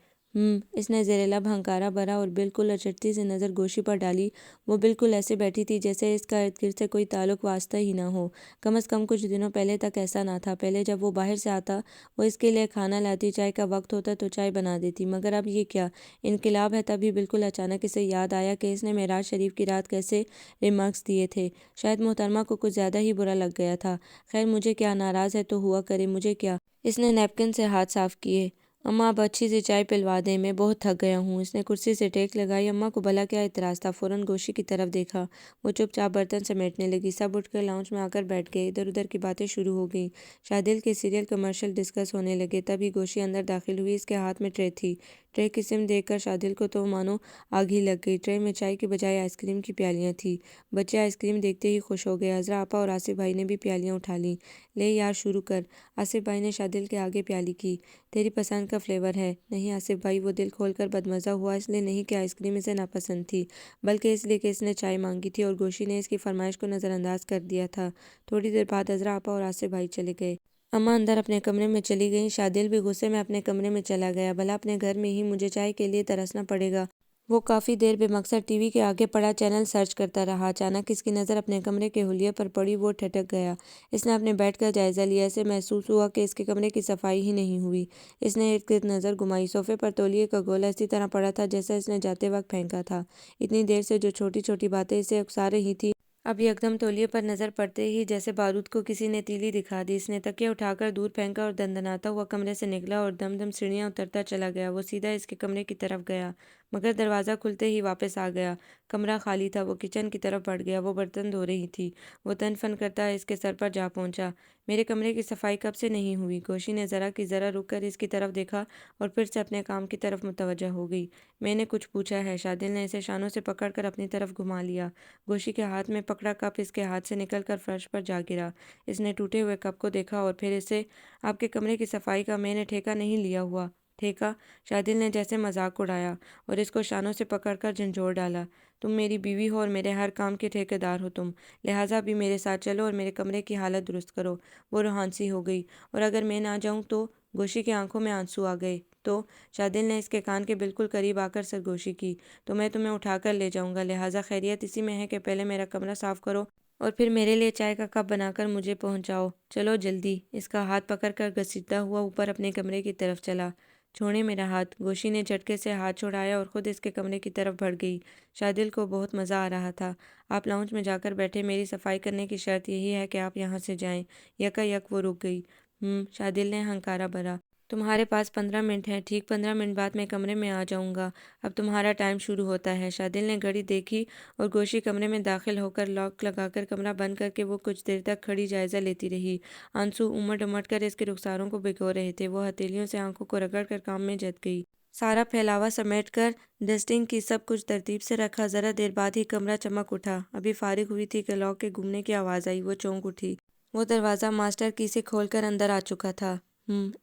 اس نے زیر لب ہنکارا بھرا اور بالکل اچٹتی سی نظر گوشی پر ڈالی۔ وہ بالکل ایسے بیٹھی تھی جیسے اس کا ارد گرد سے کوئی تعلق واسطہ ہی نہ ہو۔ کم از کم کچھ دنوں پہلے تک ایسا نہ تھا۔ پہلے جب وہ باہر سے آتا، وہ اس کے لیے کھانا لاتی، چائے کا وقت ہوتا تو چائے بنا دیتی، مگر اب یہ کیا انقلاب ہے۔ تبھی بالکل اچانک اسے یاد آیا کہ اس نے معراج شریف کی رات کیسے ریمارکس دیے تھے۔ شاید محترمہ کو کچھ زیادہ ہی برا لگ گیا تھا۔ خیر مجھے کیا، ناراض ہے تو ہوا کرے، مجھے کیا۔ اس نے نیپکن سے ہاتھ صاف کیے۔ اماں اب اچھی سی چائے پلوا دیں، میں بہت تھک گیا ہوں۔ اس نے کرسی سے ٹیک لگائی۔ اماں کو بھلا کیا اعتراض تھا؟ فوراً گوشی کی طرف دیکھا۔ وہ چپ چاپ برتن سمیٹنے لگی۔ سب اٹھ کر لاؤنج میں آ کر بیٹھ گئے۔ ادھر ادھر کی باتیں شروع ہو گئیں۔ شادل کے سیریل کمرشل ڈسکس ہونے لگے۔ تبھی گوشی اندر داخل ہوئی۔ اس کے ہاتھ میں ٹرے تھی۔ ٹرے کی سمت دیکھ کر شادل کو تو مانو آگ ہی لگ گئی۔ ٹرے میں چائے کی بجائے آئس کریم کی پیالیاں تھیں۔ بچے آئس کریم دیکھتے ہی خوش ہو گئے۔ عذرا آپا اور آصف بھائی نے بھی پیالیاں اٹھا لیں، لے یار شروع کر۔ آصف بھائی نے شادل کے آگے پیالی کی۔ تیری پسند کا فلیور ہے؟ نہیں آصف بھائی، وہ دل کھول کر بدمزہ ہوا، اس لیے نہیں کہ آئس کریم اسے ناپسند تھی، بلکہ اس لیے کہ اس نے چائے مانگی تھی اور گوشی نے اس کی فرمائش کو نظر انداز کر دیا تھا۔ تھوڑی دیر بعد عذرا آپا اور آصف بھائی چلے گئے۔ اماں اندر اپنے کمرے میں چلی گئیں۔ شادل بھی غصے میں اپنے کمرے میں چلا گیا۔ بھلا اپنے گھر میں ہی مجھے چائے کے لیے ترسنا پڑے گا؟ وہ کافی دیر بے مقصد ٹی وی کے آگے پڑا چینل سرچ کرتا رہا۔ اچانک اس کی نظر اپنے کمرے کے حلیے پر پڑی۔ وہ ٹھٹک گیا۔ اس نے اپنے بیڈ کا جائزہ لیا۔ اسے محسوس ہوا کہ اس کے کمرے کی صفائی ہی نہیں ہوئی۔ اس نے ارد گرد نظر گھمائی۔ صوفے پر تولیے کا گولا اسی طرح پڑا تھا جیسا اس نے جاتے وقت پھینکا تھا۔ اتنی دیر سے جو چھوٹی چھوٹی باتیں اسے اکسا رہی تھی، اب یکدم تولیے پر نظر پڑتے ہی جیسے بارود کو کسی نے تیلی دکھا دی۔ اس نے تکیہ اٹھا کر دور پھینکا اور دندناتا ہوا کمرے سے نکلا اور دم دم سیڑھیاں اترتا چلا گیا۔ وہ سیدھا اس کے کمرے کی طرف گیا، مگر دروازہ کھلتے ہی واپس آ گیا۔ کمرہ خالی تھا۔ وہ کچن کی طرف بڑھ گیا۔ وہ برتن دھو رہی تھی۔ وہ تن فن کرتا اس کے سر پر جا پہنچا۔ میرے کمرے کی صفائی کب سے نہیں ہوئی؟ گوشی نے ذرا کی ذرا رک کر اس کی طرف دیکھا اور پھر سے اپنے کام کی طرف متوجہ ہو گئی۔ میں نے کچھ پوچھا ہے؟ شادل نے اسے شانوں سے پکڑ کر اپنی طرف گھما لیا۔ گوشی کے ہاتھ میں پکڑا کپ اس کے ہاتھ سے نکل کر فرش پر جا گرا۔ اس نے ٹوٹے ہوئے کپ کو دیکھا اور پھر اسے، آپ کے کمرے کی صفائی کا میں نے ٹھیکہ نہیں لیا ہوا۔ ٹھیکہ؟ شادل نے جیسے مذاق اڑایا اور اس کو شانوں سے پکڑ کر جھنجھوڑ ڈالا۔ تم میری بیوی ہو اور میرے ہر کام کے ٹھیکے دار ہو تم، لہٰذا بھی میرے ساتھ چلو اور میرے کمرے کی حالت درست کرو۔ وہ روحانسی ہو گئی۔ اور اگر میں نہ جاؤں تو؟ گوشی کی آنکھوں میں آنسو آ گئے۔ تو؟ شادل نے اس کے کان کے بالکل قریب آ کر سرگوشی کی۔ تو میں تمہیں اٹھا کر لے جاؤں گا، لہٰذا خیریت اسی میں ہے کہ پہلے میرا کمرہ صاف کرو اور پھر میرے لیے چائے کا کپ بنا کر مجھے پہنچاؤ۔ چلو جلدی۔ اس کا ہاتھ پکڑ کر گھسیٹتا ہوا اوپر اپنے کمرے کی طرف چلا۔ چھوڑیں میرا ہاتھ۔ گوشی نے جھٹکے سے ہاتھ چھڑایا اور خود اس کے کمرے کی طرف بڑھ گئی۔ شادل کو بہت مزہ آ رہا تھا۔ آپ لاؤنج میں جا کر بیٹھے، میری صفائی کرنے کی شرط یہی ہے کہ آپ یہاں سے جائیں۔ یکا یک وہ رک گئی۔ شادل نے ہنکارا بھرا۔ تمہارے پاس 15 منٹ ہیں۔ ٹھیک 15 منٹ بعد میں کمرے میں آ جاؤں گا۔ اب تمہارا ٹائم شروع ہوتا ہے۔ شادل نے گھڑی دیکھی اور گوشی کمرے میں داخل ہو کر لاک لگا کر کمرہ بند کر کے وہ کچھ دیر تک کھڑی جائزہ لیتی رہی۔ آنسو امٹ امٹ کر اس کے رخساروں کو بھگو رہے تھے۔ وہ ہتھیلیوں سے آنکھوں کو رگڑ کر کام میں جت گئی۔ سارا پھیلاوا سمیٹ کر ڈسٹنگ کی، سب کچھ ترتیب سے رکھا۔ ذرا دیر بعد ہی کمرہ چمک اٹھا۔ ابھی فارغ ہوئی تھی کہ لاک کے گھومنے کی آواز آئی۔ وہ چونک اٹھی۔ وہ دروازہ ماسٹر کی سے کھول کر اندر آ چکا تھا۔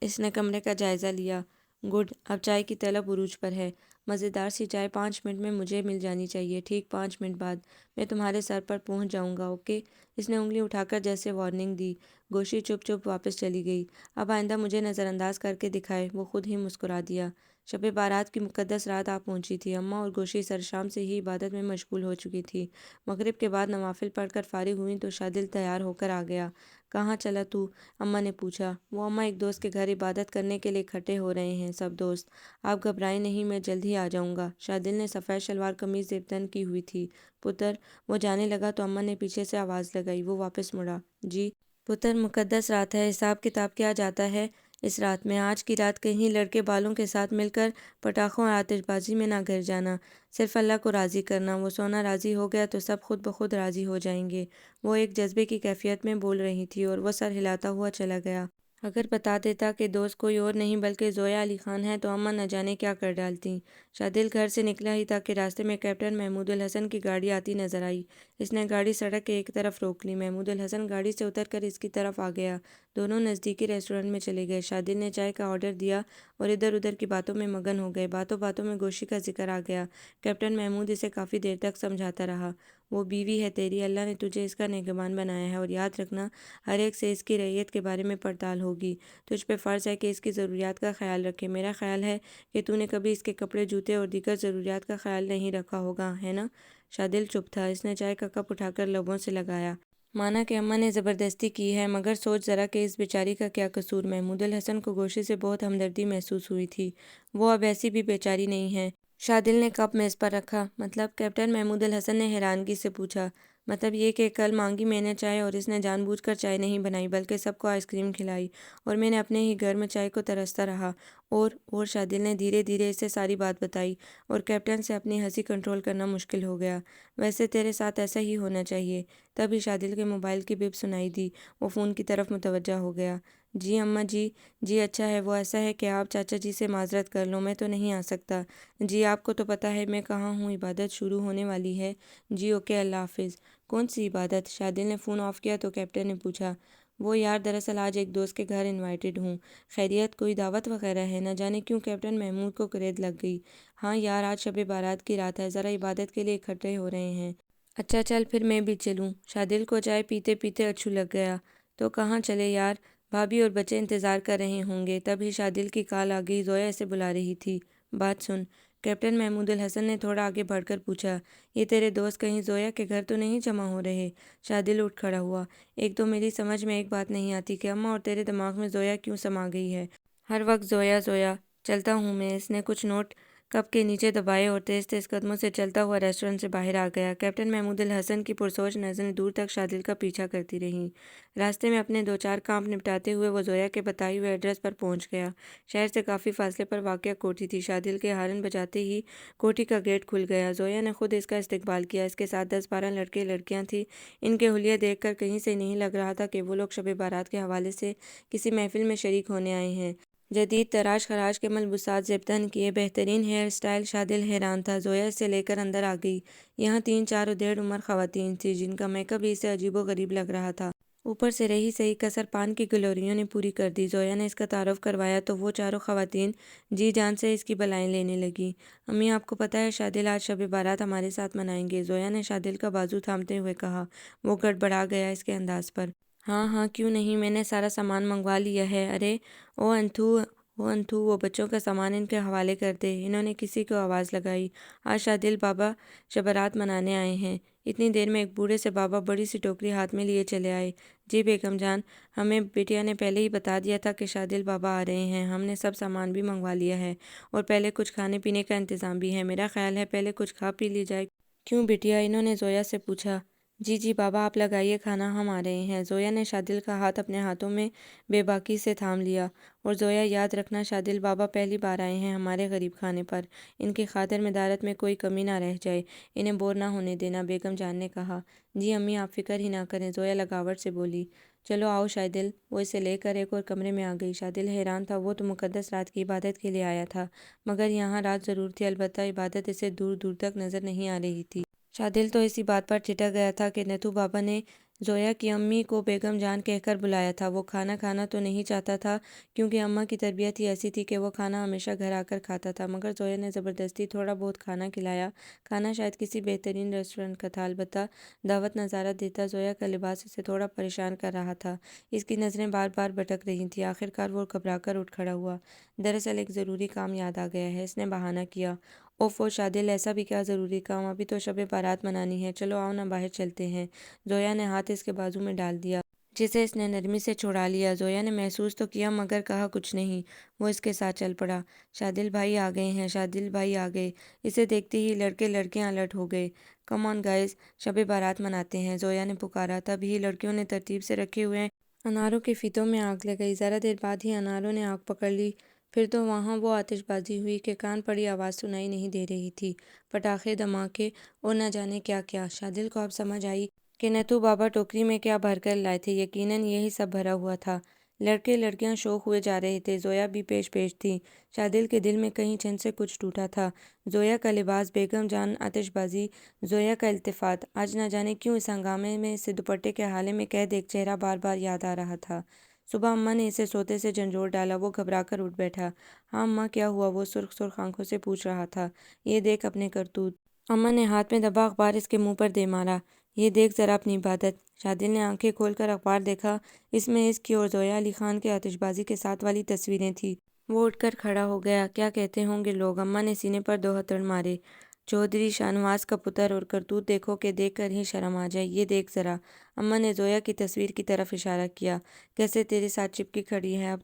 اس نے کمرے کا جائزہ لیا۔ گڈ، اب چائے کی طلب عروج پر ہے۔ مزیدار سی چائے 5 منٹ میں مجھے مل جانی چاہیے۔ ٹھیک 5 منٹ بعد میں تمہارے سر پر پہنچ جاؤں گا، اوکے؟ اس نے انگلی اٹھا کر جیسے وارننگ دی۔ گوشی چپ چپ واپس چلی گئی۔ اب آئندہ مجھے نظر انداز کر کے دکھائے۔ وہ خود ہی مسکرا دیا۔ شب بارات کی مقدس رات آ پہنچی تھی۔ اماں اور گوشی سر شام سے ہی عبادت میں مشغول ہو چکی تھی۔ مغرب کے بعد نوافل پڑھ کر فارغ ہوئیں تو شادل تیار ہو کر آ گیا۔ کہاں چلا تو؟ اماں نے پوچھا۔ وہ اماں ایک دوست کے گھر عبادت کرنے کے لیے اکٹھے ہو رہے ہیں سب دوست۔ آپ گھبرائیں نہیں، میں جلد ہی آ جاؤں گا۔ شادل نے سفید شلوار قمیض زیب کی ہوئی تھی۔ پتر، وہ جانے لگا تو اماں نے پیچھے سے آواز لگائی۔ وہ واپس مڑا۔ جی پتر، مقدس رات ہے، حساب کتاب کیا جاتا ہے اس رات میں؟ آج کی رات کہیں لڑکے بالوں کے ساتھ مل کر پٹاخوں اور آتش بازی میں نہ گر جانا، صرف اللہ کو راضی کرنا۔ وہ سونا راضی ہو گیا تو سب خود بخود راضی ہو جائیں گے۔ وہ ایک جذبے کی کیفیت میں بول رہی تھی اور وہ سر ہلاتا ہوا چلا گیا۔ اگر بتا دیتا کہ دوست کوئی اور نہیں بلکہ زویا علی خان ہے تو اماں نہ جانے کیا کر ڈالتیں۔ شادل گھر سے نکلا ہی تھا کہ راستے میں کیپٹن محمود الحسن کی گاڑی آتی نظر آئی۔ اس نے گاڑی سڑک کے ایک طرف روک لی۔ محمود الحسن گاڑی سے اتر کر اس کی طرف آ گیا۔ دونوں نزدیکی ریسٹورنٹ میں چلے گئے۔ شادل نے چائے کا آرڈر دیا اور ادھر ادھر کی باتوں میں مگن ہو گئے۔ باتوں باتوں میں گوشی کا ذکر آ گیا۔ کیپٹن محمود اسے کافی دیر تک سمجھاتا رہا۔ وہ بیوی ہے تیری، اللہ نے تجھے اس کا نگہبان بنایا ہے اور یاد رکھنا ہر ایک سے اس کی رعیت کے بارے میں پڑتال ہوگی۔ تجھ پہ فرض ہے کہ اس کی ضروریات کا خیال رکھے۔ میرا خیال ہے کہ تو نے کبھی اس کے کپڑے، جوتے اور دیگر ضروریات کا خیال نہیں رکھا ہوگا، ہے نا؟ شادل چپ تھا۔ اس نے چائے کا کپ اٹھا کر لبوں سے لگایا۔ مانا کہ اماں نے زبردستی کی ہے، مگر سوچ ذرا کہ اس بیچاری کا کیا قصور۔ محمود الحسن کو گوشی سے بہت ہمدردی محسوس ہوئی تھی۔ وہ اب ایسی بھی بیچاری نہیں ہے۔ شادل نے کپ میز پر رکھا۔ مطلب؟ کیپٹن محمود الحسن نے حیرانگی سے پوچھا۔ مطلب یہ کہ کل مانگی میں نے چائے اور اس نے جان بوجھ کر چائے نہیں بنائی بلکہ سب کو آئس کریم کھلائی اور میں نے اپنے ہی گھر میں چائے کو ترستا رہا۔ اور شادل نے دھیرے دھیرے اسے ساری بات بتائی اور کیپٹن سے اپنی ہنسی کنٹرول کرنا مشکل ہو گیا۔ ویسے تیرے ساتھ ایسا ہی ہونا چاہیے۔ تبھی شادل کے موبائل کی بپ سنائی دی۔ وہ فون کی طرف متوجہ ہو گیا۔ جی اماں جی۔ جی اچھا ہے، وہ ایسا ہے کہ آپ چاچا جی سے معذرت کر لو، میں تو نہیں آ سکتا۔ جی آپ کو تو پتہ ہے میں کہاں ہوں، عبادت شروع ہونے والی ہے۔ جی اوکے، اللہ حافظ۔ کون سی عبادت؟ شادل نے فون آف کیا تو کیپٹن نے پوچھا۔ وہ یار دراصل آج ایک دوست کے گھر انوائٹڈ ہوں۔ خیریت؟ کوئی دعوت وغیرہ ہے؟ نہ جانے کیوں کیپٹن محمود کو کرید لگ گئی۔ ہاں یار، آج شب بارات کی رات ہے، ذرا عبادت کے لیے اکٹھے ہو رہے ہیں۔ اچھا چل پھر میں بھی چلوں۔ شادل کو چائے پیتے پیتے اچھو لگ گیا۔ تو کہاں چلے یار؟ بھابھی اور بچے انتظار کر رہے ہوں گے۔ تب ہی شادل کی کال آ گئی، زویا اسے بلا رہی تھی۔ بات سن، کیپٹن محمود الحسن نے تھوڑا آگے بڑھ کر پوچھا، یہ تیرے دوست کہیں زویا کے گھر تو نہیں جمع ہو رہے؟ شادل اٹھ کھڑا ہوا۔ ایک تو میری سمجھ میں ایک بات نہیں آتی کہ اماں اور تیرے دماغ میں زویا کیوں سما گئی ہے۔ ہر وقت زویا زویا۔ چلتا ہوں میں۔ اس نے کچھ نوٹ کپ کے نیچے دبائے اور تیز تیز قدموں سے چلتا ہوا ریسٹورنٹ سے باہر آ گیا۔ کیپٹن محمود الحسن کی پرسوچ نظریں دور تک شادل کا پیچھا کرتی رہیں۔ راستے میں اپنے دو چار کام نپٹاتے ہوئے وہ زویا کے بتائے ہوئے ایڈریس پر پہنچ گیا۔ شہر سے کافی فاصلے پر واقع کوٹھی تھی۔ شادل کے ہارن بجاتے ہی کوٹھی کا گیٹ کھل گیا۔ زویا نے خود اس کا استقبال کیا۔ اس کے ساتھ 10-12 لڑکے لڑکیاں تھیں۔ ان کے حلیے دیکھ کر کہیں سے نہیں لگ رہا تھا کہ وہ لوگ شب بارات کے حوالے سے کسی محفل میں شریک ہونے آئے ہیں۔ جدید تراش خراش کے ملبوسات زیب تن کیے، بہترین ہیئر سٹائل۔ شادل حیران تھا۔ زویا اسے لے کر اندر آ گئی۔ یہاں 3-4 ادھیڑ عمر خواتین تھیں جن کا میک اپ بھی اسے عجیب و غریب لگ رہا تھا۔ اوپر سے رہی سہی کسر پان کی گلوریوں نے پوری کر دی۔ زویا نے اس کا تعارف کروایا تو وہ چاروں خواتین جی جان سے اس کی بلائیں لینے لگیں۔ امی آپ کو پتہ ہے شادل آج شب بارات ہمارے ساتھ منائیں گے؟ زویا نے شادل کا بازو تھامتے ہوئے کہا۔ وہ گڑبڑا گیا اس کے انداز پر۔ ہاں ہاں کیوں نہیں، میں نے سارا سامان منگوا لیا ہے۔ ارے او انتھو وہ بچوں کا سامان ان کے حوالے کر دے۔ انہوں نے کسی کو آواز لگائی۔ آج شادل بابا شبرات منانے آئے ہیں۔ اتنی دیر میں ایک بوڑھے سے بابا بڑی سی ٹوکری ہاتھ میں لیے چلے آئے۔ جی بیگم جان، ہمیں بٹیا نے پہلے ہی بتا دیا تھا کہ شادل بابا آ رہے ہیں۔ ہم نے سب سامان بھی منگوا لیا ہے اور پہلے کچھ کھانے پینے کا انتظام بھی ہے۔ میرا خیال ہے پہلے کچھ کھا پی لی جائے۔ کیوں بٹیا؟ انہوں نے زویا سے پوچھا۔ جی جی بابا آپ لگائیے کھانا، ہم آ رہے ہیں۔ زویا نے شادل کا ہاتھ اپنے ہاتھوں میں بے باکی سے تھام لیا۔ اور زویا یاد رکھنا شادل بابا پہلی بار آئے ہیں ہمارے غریب خانے پر، ان کی خاطر مدارت میں کوئی کمی نہ رہ جائے، انہیں بور نہ ہونے دینا، بیگم جان نے کہا۔ جی امی آپ فکر ہی نہ کریں، زویا لگاوٹ سے بولی۔ چلو آؤ شادل۔ وہ اسے لے کر ایک اور کمرے میں آ گئی۔ شادل حیران تھا، وہ تو مقدس رات کی عبادت کے لیے آیا تھا مگر یہاں رات ضرور تھی، البتہ عبادت اسے دور دور تک نظر نہیں آ رہی تھی۔ شادل تو اسی بات پر ٹھٹک گیا تھا کہ نتھو بابا نے زویا کی امی کو بیگم جان کہہ کر بلایا تھا۔ وہ کھانا کھانا تو نہیں چاہتا تھا کیونکہ اماں کی تربیت ہی ایسی تھی کہ وہ کھانا ہمیشہ گھر آ کر کھاتا تھا، مگر زویا نے زبردستی تھوڑا بہت کھانا کھلایا۔ کھانا شاید کسی بہترین ریسٹورنٹ کا تھا، البتہ دعوت نظارہ دیتا زویا کا لباس اسے تھوڑا پریشان کر رہا تھا۔ اس کی نظریں بار بار بھٹک رہی تھیں۔ آخرکار وہ گھبرا کر اٹھ کھڑا ہوا۔ دراصل ایک ضروری کام یاد آ گیا ہے، اس نے بہانہ کیا۔ اوفو شادل، ایسا بھی کیا ضروری کام؟ ابھی تو شب بارات منانی ہے، چلو آؤ نا باہر چلتے ہیں۔ زویا نے ہاتھ اس کے بازو میں ڈال دیا جسے اس نے نرمی سے چھڑا لیا۔ زویا نے محسوس تو کیا مگر کہا کچھ نہیں۔ وہ اس کے ساتھ چل پڑا۔ شادل بھائی آ گئے ہیں، شادل بھائی آ گئے۔ اسے دیکھتے ہی لڑکے لڑکیاں الرٹ ہو گئے۔ کم آن گائز، شب بارات مناتے ہیں، زویا نے پکارا۔ تب ہی لڑکیوں نے ترتیب سے رکھے ہوئے اناروں کے فیتوں میں آگ لگائی۔ ذرا دیر بعد ہی اناروں نے آگ پکڑ لی۔ پھر تو وہاں وہ آتش بازی ہوئی کہ کان پڑی آواز سنائی نہیں دے رہی تھی۔ پٹاخے، دھماکے اور نہ جانے کیا کیا۔ شادل کو اب سمجھ آئی کہ نتھو بابا ٹوکری میں کیا بھر کر لائے تھے، یقیناً یہی سب بھرا ہوا تھا۔ لڑکے لڑکیاں شوق ہوئے جا رہے تھے، زویا بھی پیش پیش تھی۔ شادل کے دل میں کہیں چھن سے کچھ ٹوٹا تھا۔ زویا کا لباس، بیگم جان، آتش بازی، زویا کا التفات، آج نہ جانے کیوں اس ہنگامے میں اسے دوپٹے کے حالے میں قید ایک چہرہ بار بار یاد آ رہا تھا۔ صبح اماں نے اسے سوتے سے جھنجھوڑ ڈالا۔ وہ گھبرا کر اٹھ بیٹھا۔ ہاں اماں کیا ہوا؟ وہ سرخ سرخ آنکھوں سے پوچھ رہا تھا۔ یہ دیکھ اپنے کرتوت۔ اماں نے ہاتھ میں دبا اخبار اس کے منہ پر دے مارا۔ یہ دیکھ ذرا اپنی عبادت۔ شادل نے آنکھیں کھول کر اخبار دیکھا۔ اس میں اس کی اور زویا علی خان کے آتش بازی کے ساتھ والی تصویریں تھیں۔ وہ اٹھ کر کھڑا ہو گیا۔ کیا کہتے ہوں گے لوگ؟ اماں نے سینے پر 2 ہتھڑ مارے۔ چودھری شاہنواز کا پتر اور کرتوت دیکھو کہ دیکھ کر ہی شرم آ جائے۔ یہ دیکھ ذرا۔ اماں نے زویا کی تصویر کی طرف اشارہ کیا۔ کیسے تیرے ساتھ چپکی کھڑی ہے؟ اب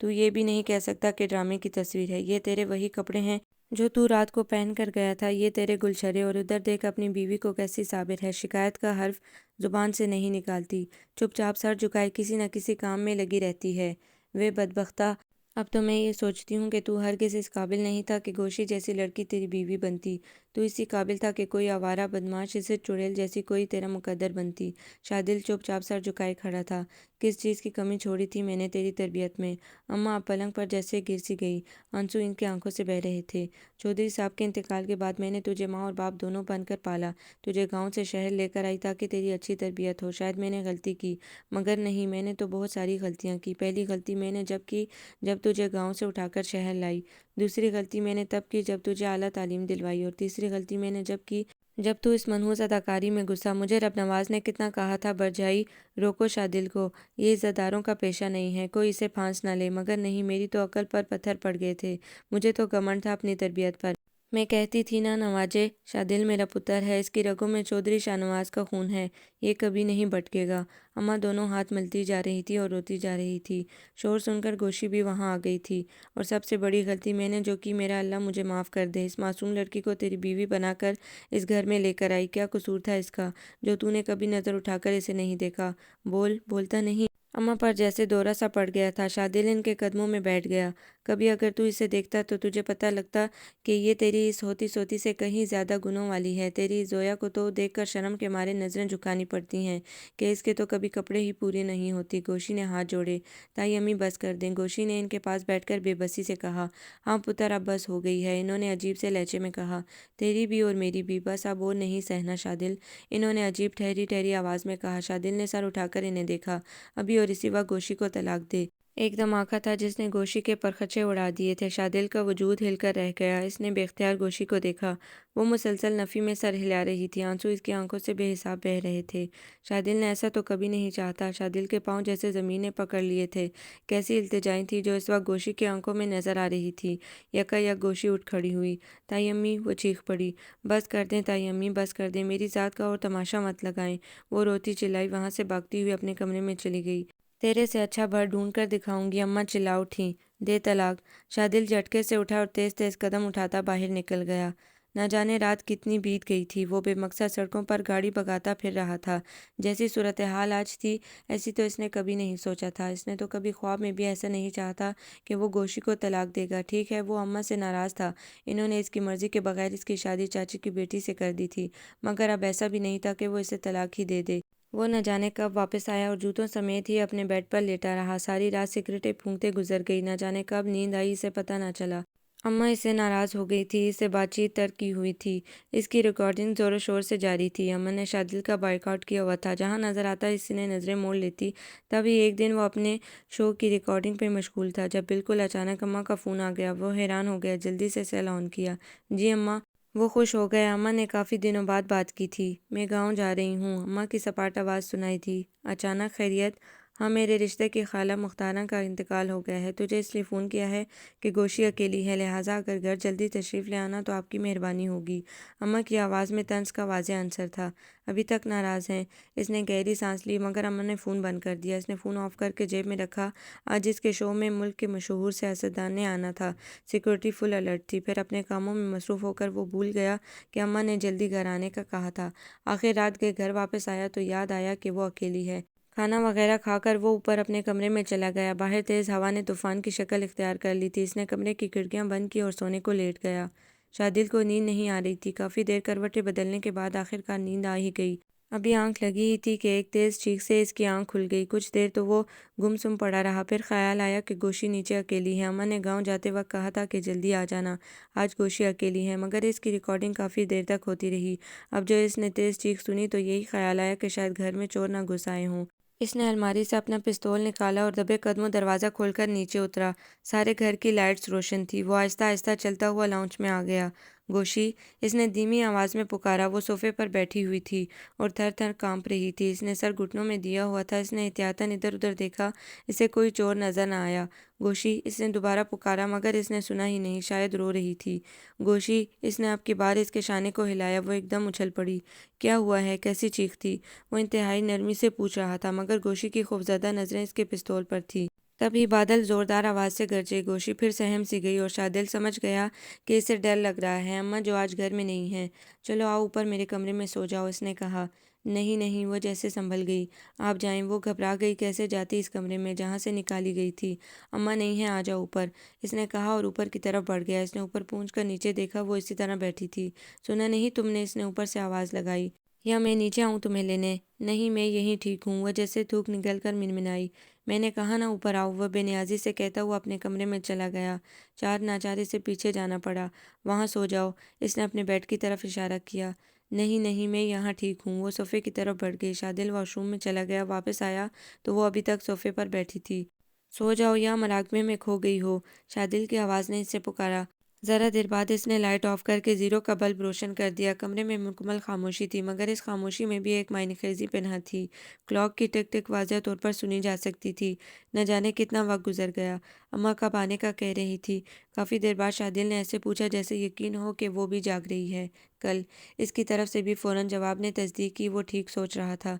تو یہ بھی نہیں کہہ سکتا کہ ڈرامے کی تصویر ہے۔ یہ تیرے وہی کپڑے ہیں جو تو رات کو پہن کر گیا تھا، یہ تیرے گلچھرے، اور ادھر دیکھ اپنی بیوی کو کیسی صابر ہے، شکایت کا حرف زبان سے نہیں نکالتی، چپ چاپ سر جھکائے کسی نہ کسی کام میں لگی رہتی ہے۔ وے بدبختہ، اب تو میں یہ سوچتی ہوں کہ تو ہرگز اس قابل نہیں تھا کہ گوشی جیسی لڑکی تیری بیوی بنتی۔ تو اسی قابل تھا کہ کوئی آوارہ بدماش اسے چڑیل جیسی کوئی تیرا مقدر بنتی۔ شادل چپ چاپ سر جھکائے کھڑا تھا۔ کس چیز کی کمی چھوڑی تھی میں نے تیری تربیت میں؟ اماں اب پلنگ پر جیسے گر سی گئی، آنسو ان کی آنکھوں سے بہہ رہے تھے۔ چودھری صاحب کے انتقال کے بعد میں نے تجھے ماں اور باپ دونوں بن کر پالا، تجھے گاؤں سے شہر لے کر آئی تاکہ تیری اچھی تربیت ہو۔ شاید میں نے غلطی کی، مگر نہیں، میں نے تو بہت ساری غلطیاں کی۔ پہلی غلطی میں نے جب کی جب تجھے گاؤں سے اٹھا کر شہر لائی، دوسری غلطی میں نے تب کی جب تجھے اعلیٰ تعلیم دلوائی، اور تیسری غلطی میں نے جب کی جب تو اس منحوس اداکاری میں گھسا۔ مجھے رب نواز نے کتنا کہا تھا برجائی روکو شادل کو، یہ عزتداروں کا پیشہ نہیں ہے، کوئی اسے پھانس نہ لے، مگر نہیں، میری تو عقل پر پتھر پڑ گئے تھے۔ مجھے تو گھمنڈ تھا اپنی تربیت پر۔ میں کہتی تھی نا نوازے، شادل میرا پتر ہے، اس کی رگوں میں چودھری شاہ نواز کا خون ہے، یہ کبھی نہیں بھٹکے گا۔ اماں دونوں ہاتھ ملتی جا رہی تھی اور روتی جا رہی تھی۔ شور سن کر گوشی بھی وہاں آ گئی تھی۔ اور سب سے بڑی غلطی میں نے جو کی، میرا اللہ مجھے معاف کر دے، اس معصوم لڑکی کو تیری بیوی بنا کر اس گھر میں لے کر آئی، کیا قصور تھا اس کا جو تو نے کبھی نظر اٹھا کر اسے نہیں دیکھا؟ بولتا نہیں؟ اماں پر جیسے دورہ سا پڑ گیا تھا۔ شادل ان کے قدموں میں بیٹھ گیا۔ کبھی اگر تو اسے دیکھتا تو تجھے پتہ لگتا کہ یہ تیری اس ہوتی سوتی سے کہیں زیادہ گنوں والی ہے۔ تیری اس زویا کو تو دیکھ کر شرم کے مارے نظریں جھکانی پڑتی ہیں کہ اس کے تو کبھی کپڑے ہی پوری نہیں ہوتی۔ گوشی نے ہاتھ جوڑے۔ تائی امی بس کر دیں، گوشی نے ان کے پاس بیٹھ کر بے بسی سے کہا۔ ہاں پتر، اب بس ہو گئی ہے، انہوں نے عجیب سے لہجے میں کہا۔ تیری بھی اور میری بھی، بس اب اور نہیں سہنا شادل، انہوں نے عجیب ٹھہری ٹھہری آواز میں کہا۔ شادل نے سر اٹھا کر انہیں دیکھا۔ ابھی اور اسی وقت گوشی کو طلاق دے۔ ایک دھماکہ تھا جس نے گوشی کے پرخچے اڑا دیے تھے۔ شادل کا وجود ہل کر رہ گیا۔ اس نے بے اختیار گوشی کو دیکھا۔ وہ مسلسل نفی میں سر ہلا رہی تھی، آنسو اس کی آنکھوں سے بے حساب بہہ رہے تھے۔ شادل نے ایسا تو کبھی نہیں چاہتا۔ شادل کے پاؤں جیسے زمین نے پکڑ لیے تھے۔ کیسی التجائیں تھیں جو اس وقت گوشی کی آنکھوں میں نظر آ رہی تھی۔ یکا یک گوشی اٹھ کھڑی ہوئی۔ تائی امی، وہ چیخ پڑی۔ بس کر دیں تائی امی، بس کر دیں، میری ذات کا اور تماشا مت لگائیں۔ وہ روتی چلائی وہاں سے بھاگتی ہوئی اپنے کمرے میں چلی گئی۔ تیرے سے اچھا بھر ڈھونڈ کر دکھاؤں گی، اماں چلا اٹھیں۔ دے طلاق۔ شادل جھٹکے سے اٹھا اور تیز تیز قدم اٹھاتا باہر نکل گیا۔ نہ جانے رات کتنی بیت گئی تھی۔ وہ بے مقصد سڑکوں پر گاڑی بھگاتا پھر رہا تھا۔ جیسی صورتحال آج تھی ایسی تو اس نے کبھی نہیں سوچا تھا۔ اس نے تو کبھی خواب میں بھی ایسا نہیں چاہتا کہ وہ گوشی کو طلاق دے گا۔ ٹھیک ہے، وہ اماں سے ناراض تھا، انہوں نے اس کی مرضی کے بغیر اس کی شادی چاچی کی بیٹی سے کر دی تھی، مگر اب ایسا بھی نہیں تھا کہ وہ اسے طلاق ہی دے دے۔ وہ نہ جانے کب واپس آیا اور جوتوں سمیت ہی اپنے بیڈ پر لیٹا رہا۔ ساری رات سگریٹیں پھونکتے گزر گئی، نہ جانے کب نیند آئی اسے پتہ نہ چلا۔ اماں اس سے ناراض ہو گئی تھی، اس سے بات چیت ترک کی ہوئی تھی، اس کی ریکارڈنگ زور و شور سے جاری تھی۔ اماں نے شادل کا بائیکاٹ کیا ہوا تھا، جہاں نظر آتا اس نے نظریں موڑ لیتی۔ تبھی ایک دن وہ اپنے شو کی ریکارڈنگ پہ مشغول تھا جب بالکل اچانک اماں کا فون آ گیا۔ وہ حیران ہو گیا، جلدی سے سیل آن کیا۔ جی اماں۔ وہ خوش ہو گیا، اماں نے کافی دنوں بعد بات کی تھی۔ میں گاؤں جا رہی ہوں، اماں کی سپاٹ آواز سنائی تھی۔ اچانک؟ خیریت؟ ہاں، میرے رشتے کی خالہ مختارہ کا انتقال ہو گیا ہے، تجھے اس لیے فون کیا ہے کہ گوشی اکیلی ہے، لہٰذا اگر گھر جلدی تشریف لے آنا تو آپ کی مہربانی ہوگی۔ اماں کی آواز میں طنز کا واضح عنصر تھا۔ ابھی تک ناراض ہیں؟ اس نے گہری سانس لی، مگر اماں نے فون بند کر دیا۔ اس نے فون آف کر کے جیب میں رکھا۔ آج اس کے شو میں ملک کے مشہور سیاستدان نے آنا تھا، سیکورٹی فل الرٹ تھی۔ پھر اپنے کاموں میں مصروف ہو کر وہ بھول گیا کہ اماں نے جلدی گھر آنے کا کہا تھا۔ آخر رات کے گھر واپس آیا تو یاد آیا کہ وہ اکیلی ہے۔ کھانا وغیرہ کھا کر وہ اوپر اپنے کمرے میں چلا گیا۔ باہر تیز ہوا نے طوفان کی شکل اختیار کر لی تھی۔ اس نے کمرے کی کھڑکیاں بند کی اور سونے کو لیٹ گیا۔ شادل کو نیند نہیں آ رہی تھی۔ کافی دیر کروٹیں بدلنے کے بعد آخر کار نیند آ ہی گئی۔ ابھی آنکھ لگی ہی تھی کہ ایک تیز چیخ سے اس کی آنکھ کھل گئی۔ کچھ دیر تو وہ گم سم پڑا رہا، پھر خیال آیا کہ گوشی نیچے اکیلی ہے۔ اماں نے گاؤں جاتے وقت کہا تھا کہ جلدی آ جانا، آج گوشی اکیلی ہے، مگر اس کی ریکارڈنگ کافی دیر تک ہوتی رہی۔ اب جو اس نے تیز چیخ سنی تو یہی خیال آیا کہ شاید گھر میں چور نہ گھس آئے ہوں۔ اس نے الماری سے اپنا پستول نکالا اور دبے قدموں دروازہ کھول کر نیچے اترا۔ سارے گھر کی لائٹس روشن تھی۔ وہ آہستہ آہستہ چلتا ہوا لاؤنج میں آ گیا۔ گوشی، اس نے دھیمی آواز میں پکارا۔ وہ صوفے پر بیٹھی ہوئی تھی اور تھر تھر کانپ رہی تھی۔ اس نے سر گھٹنوں میں دیا ہوا تھا۔ اس نے احتیاطاً ادھر ادھر دیکھا، اسے کوئی چور نظر نہ آیا۔ گوشی، اس نے دوبارہ پکارا، مگر اس نے سنا ہی نہیں، شاید رو رہی تھی۔ گوشی، اس نے اب کی بار اس کے شانے کو ہلایا۔ وہ ایک دم اچھل پڑی۔ کیا ہوا ہے؟ کیسی چیخ تھی؟ وہ انتہائی نرمی سے پوچھ رہا تھا، مگر گوشی کی خوفزدہ نظریں اس کے پستول پر تھیں۔ تبھی بادل زوردار آواز سے گرجے۔ گوشی پھر سہم سی گئی اور شادل سمجھ گیا کہ اسے ڈر لگ رہا ہے۔ اماں جو آج گھر میں نہیں ہیں، چلو آؤ اوپر میرے کمرے میں سو جاؤ، اس نے کہا۔ نہیں نہیں، وہ جیسے سنبھل گئی۔ آپ جائیں۔ وہ گھبرا گئی، کیسے جاتی اس کمرے میں جہاں سے نکالی گئی تھی۔ اماں نہیں ہیں، آ جاؤ اوپر، اس نے کہا اور اوپر کی طرف بڑھ گیا۔ اس نے اوپر پہنچ کر نیچے دیکھا، وہ اسی طرح بیٹھی تھی۔ سنا نہیں تم نے؟ اس نے اوپر سے آواز لگائی۔ یا میں نیچے آؤں تمہیں لینے؟ نہیں، میں یہیں ٹھیک ہوں، وہ جیسے تھوک نکل کر منمنائی۔ میں نے کہا نا اوپر آؤ، وہ بے نیازی سے کہتا ہوا اپنے کمرے میں چلا گیا۔ چار ناچارے سے پیچھے جانا پڑا۔ وہاں سو جاؤ، اس نے اپنے بیڈ کی طرف اشارہ کیا۔ نہیں نہیں، میں یہاں ٹھیک ہوں۔ وہ صوفے کی طرف بڑھ گئی۔ شادل واش روم میں چلا گیا، واپس آیا تو وہ ابھی تک صوفے پر بیٹھی تھی۔ سو جاؤ یا مراقبے میں کھو گئی ہو، شادل کی آواز نے اس سے پکارا۔ ذرا دیر بعد اس نے لائٹ آف کر کے زیرو کا بلب روشن کر دیا۔ کمرے میں مکمل خاموشی تھی، مگر اس خاموشی میں بھی ایک معنی خیزی پنہاں تھی۔ کلاک کی ٹک ٹک واضح طور پر سنی جا سکتی تھی۔ نہ جانے کتنا وقت گزر گیا۔ اماں کب آنے کا کہہ رہی تھی؟ کافی دیر بعد شادل نے ایسے پوچھا جیسے یقین ہو کہ وہ بھی جاگ رہی ہے۔ کل۔ اس کی طرف سے بھی فوراً جواب نے تصدیق کی، وہ ٹھیک سوچ رہا تھا۔